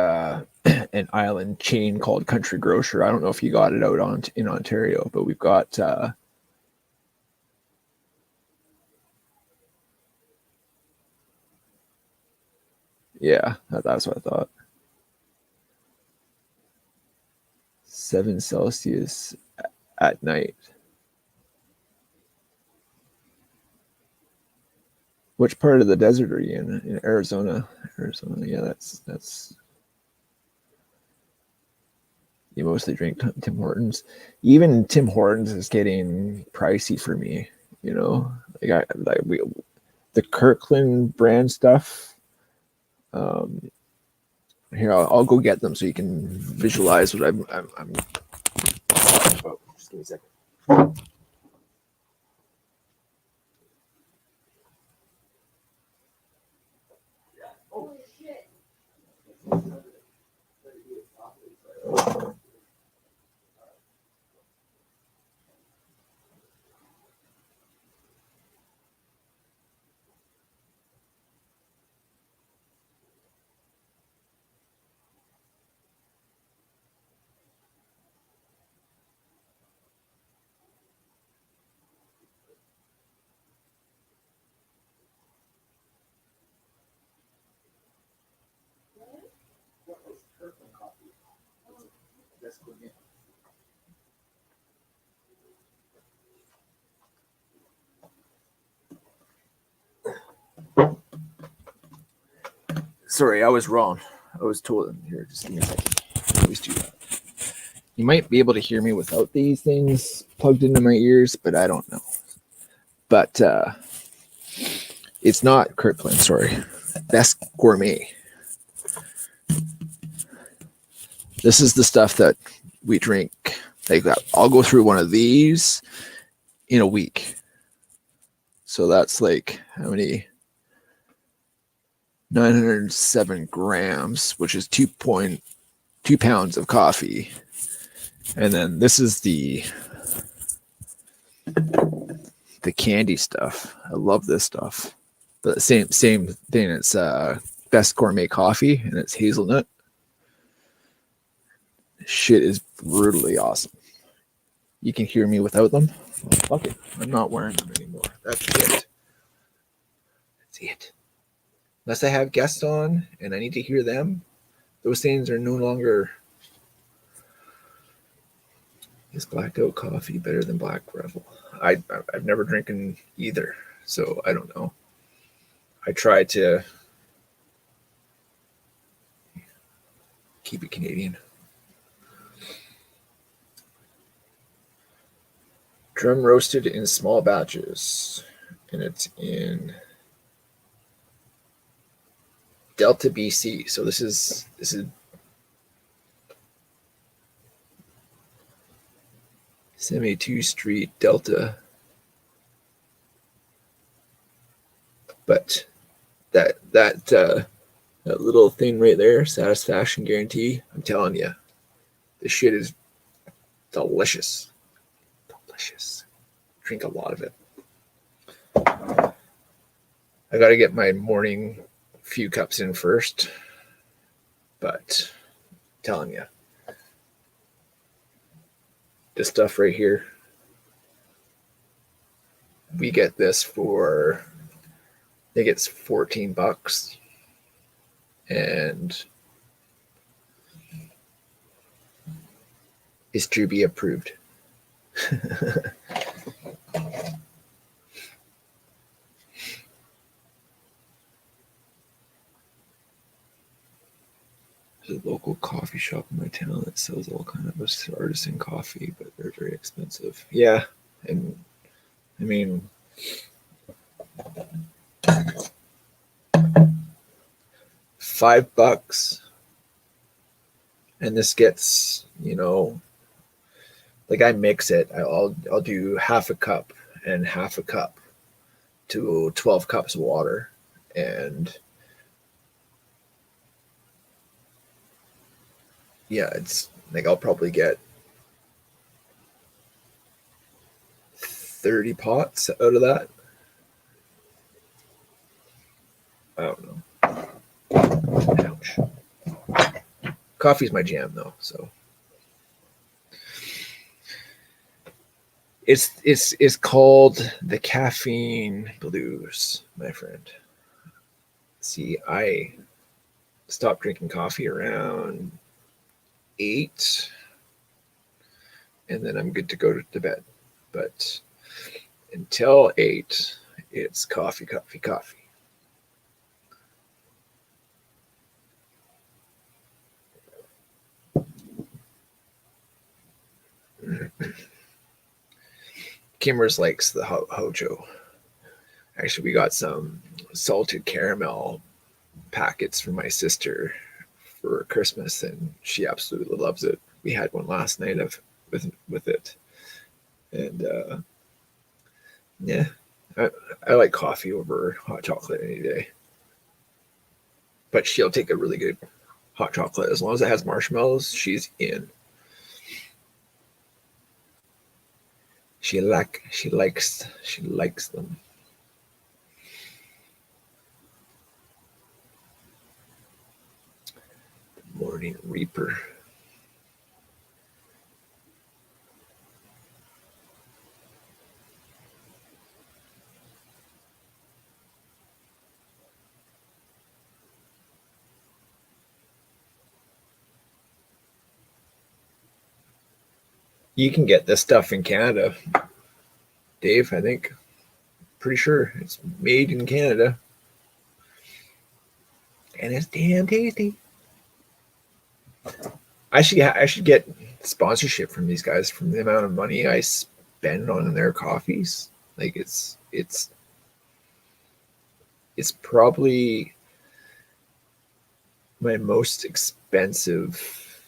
an island chain called Country Grocer. I don't know if you got it out in Ontario, but we've got yeah, that's what I thought. 7 Celsius at night. Which part of the desert are you in? In Arizona. Arizona, yeah, that's you mostly drink Tim Hortons. Even Tim Hortons is getting pricey for me. You know, the Kirkland brand stuff. Here, I'll go get them so you can visualize what I'm oh, just give me a second. Sorry, I was wrong. I was told here. Just give me a second. I always do that. You might be able to hear me without these things plugged into my ears, but I don't know. But it's not Kirkland. Sorry, Best Gourmet. This is the stuff that we drink. Like I'll go through one of these in a week. So that's like how many? 907 grams, which is 2.2 pounds of coffee. And then this is the candy stuff. I love this stuff. But same thing. It's Best Gourmet Coffee, and it's hazelnut. Shit is brutally awesome. You can hear me without them. Well, fuck it. I'm not wearing them anymore. That's it. That's it. Unless I have guests on and I need to hear them, those things are no longer. Is blacked out coffee better than Black Rebel? I've never drinking either, so I don't know. I try to keep it Canadian. Drum roasted in small batches, and it's in Delta, BC. So this is 72 Street, Delta. But that little thing right there, satisfaction guarantee, I'm telling you, this shit is delicious. Delicious. Drink a lot of it. I got to get my morning few cups in first, but I'm telling you, this stuff right here, we get this for, I think it's $14, and it's Juby approved. There's a local coffee shop in my town that sells all kind of artisan coffee, but they're very expensive. Yeah, and I mean, $5, and this gets, like I mix it. I'll do half a cup and half a cup to 12 cups of water, and yeah, it's like I'll probably get 30 pots out of that. I don't know. Ouch. Coffee's my jam though, so it's called the caffeine blues, my friend. See, I stopped drinking coffee around 8, and then I'm good to go to bed. But until 8, it's coffee, coffee, coffee. Kimmers likes the Hojo. Actually, we got some salted caramel packets from my sister for Christmas, and she absolutely loves it. We had one last night with it, and yeah, I like coffee over hot chocolate any day. But she'll take a really good hot chocolate as long as it has marshmallows. She's in. She likes them. Morning Reaper. You can get this stuff in Canada, Dave. I think. Pretty sure it's made in Canada, and it's damn tasty. I should get sponsorship from these guys from the amount of money I spend on their coffees. Like it's probably my most expensive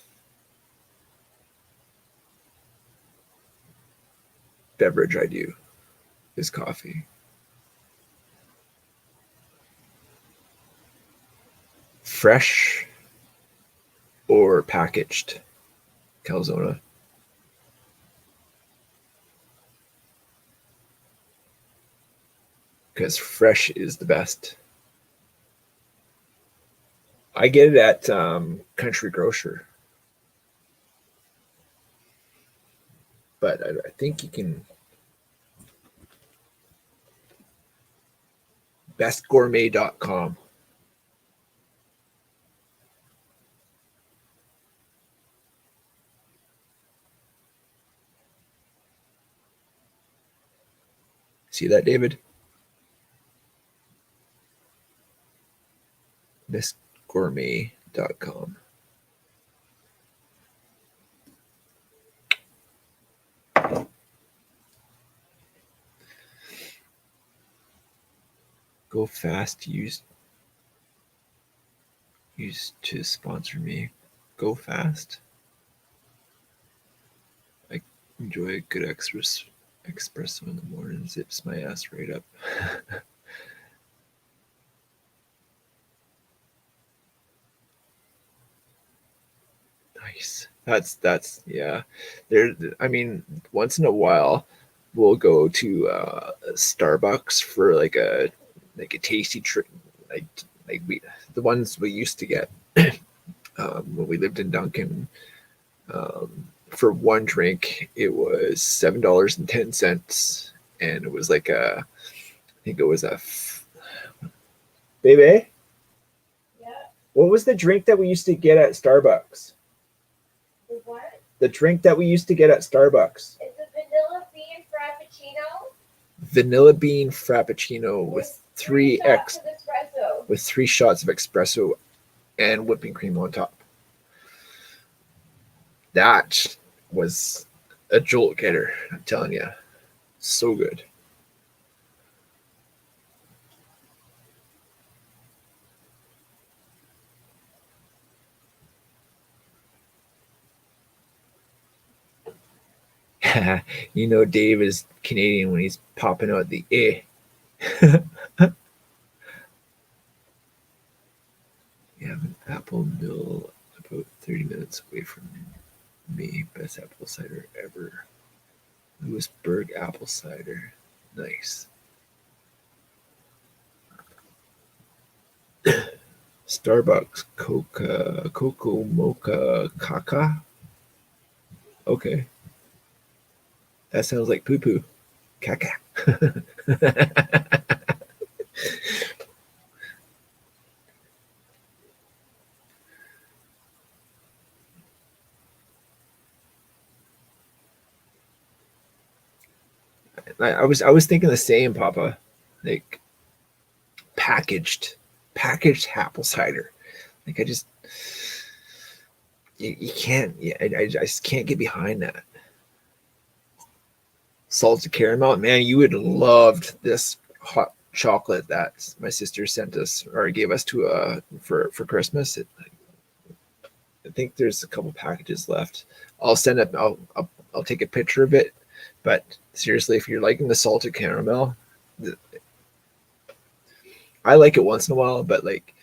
beverage I do is coffee. Fresh or packaged calzone. Because fresh is the best. I get it at Country Grocer, but I think you can bestgourmet.com. See that, David? Bestgourmet.com. Go Fast used to sponsor me. Go Fast. I enjoy a good espresso in the morning. Zips my ass right up. Nice. That's yeah. There. I mean, once in a while, we'll go to Starbucks for like a tasty treat. Like we the ones we used to get when we lived in Duncan. For one drink, it was $7.10, and it was like I think it was baby. Yeah. What was the drink that we used to get at Starbucks? The what? The drink that we used to get at Starbucks. It's a vanilla bean frappuccino Vanilla bean frappuccino with three shots of espresso. with 3 shots of espresso and whipping cream on top. That was a jolt getter, I'm telling you. So good. You know, Dave is Canadian when he's popping out the eh. You have an apple mill about 30 minutes away from me. Best apple cider ever. Lewisburg apple cider. Nice. Starbucks Cocoa Mocha Caca. Okay. That sounds like poo poo. Caca. I was thinking the same, Papa. Like packaged apple cider. Like you can't. Yeah, I just can't get behind that. Salted caramel, man, you would have loved this hot chocolate that my sister sent us or gave us to for Christmas. I think there's a couple packages left. I'll send it. I'll take a picture of it. But seriously, if you're liking the salted caramel, I like it once in a while. But like,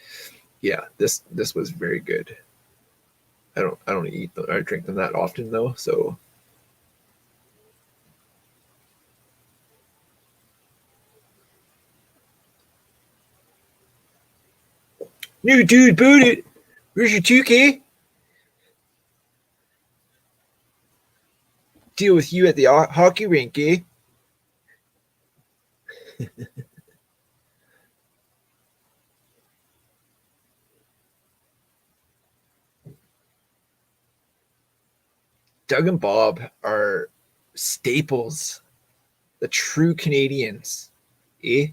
yeah, this was very good. I don't eat them or drink them that often though. So new dude, boot it. Where's your 2K? Deal with you at the hockey rink, eh? Doug and Bob are staples, the true Canadians. Eh?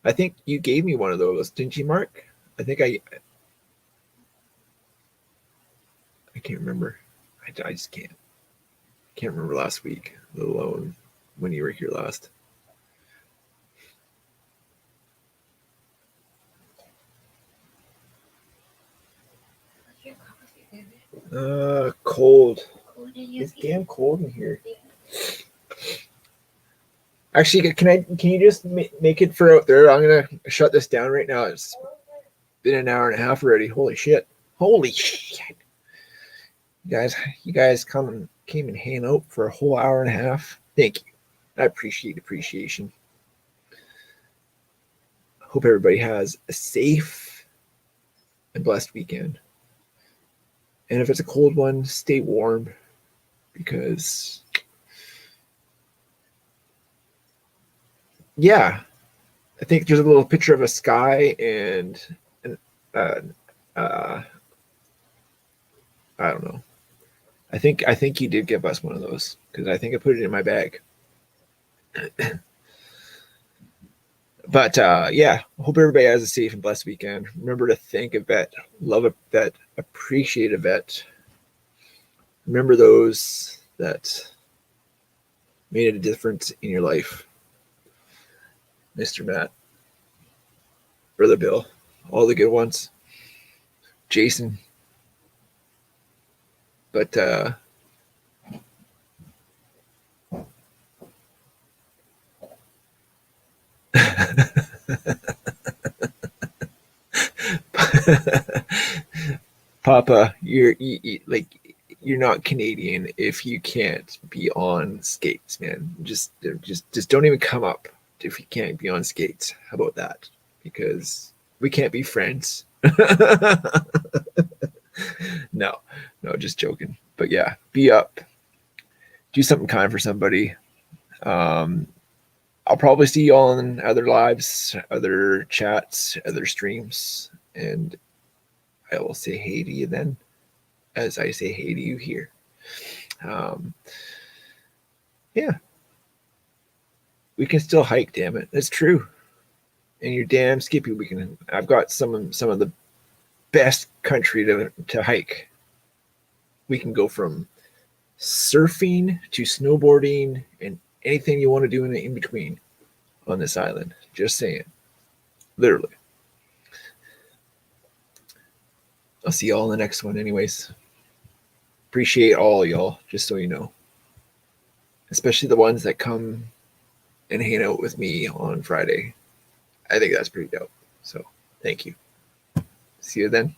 I think you gave me one of those, didn't you, Mark? I think I can't remember. I just can't remember last week, let alone when you were here last. What's your coffee, baby? Cold. Cold in your It's feet? damn cold in here. Actually, can you just make it for out there? I'm gonna shut this down right now. It's been an hour and a half already. Holy shit! Holy shit! You guys came and hang out for a whole hour and a half. Thank you. I appreciate appreciation. Hope everybody has a safe and blessed weekend. And if it's a cold one, stay warm because yeah, I think there's a little picture of a sky and uh, I don't know. I think you did give us one of those because I think I put it in my bag. But yeah, hope everybody has a safe and blessed weekend. Remember to thank a vet, love a vet, appreciate a vet. Remember those that made a difference in your life. Mr. Matt, Brother Bill, all the good ones. Jason. But Papa, you're not Canadian if you can't be on skates, man. Just don't even come up if you can't be on skates. How about that? Because we can't be friends. No, just joking. But yeah, be up. Do something kind for somebody. I'll probably see you all in other lives, other chats, other streams, and I will say hey to you then, as I say hey to you here. Yeah, we can still hike. Damn it, that's true. And you're damn skippy. I've got some of the best country to hike. We can go from surfing to snowboarding and anything you want to do in between on this island. Just saying, literally. I'll see y'all in the next one, anyways. Appreciate all y'all, just so you know. Especially the ones that come and hang out with me on Friday. I think that's pretty dope. So, thank you. See you then.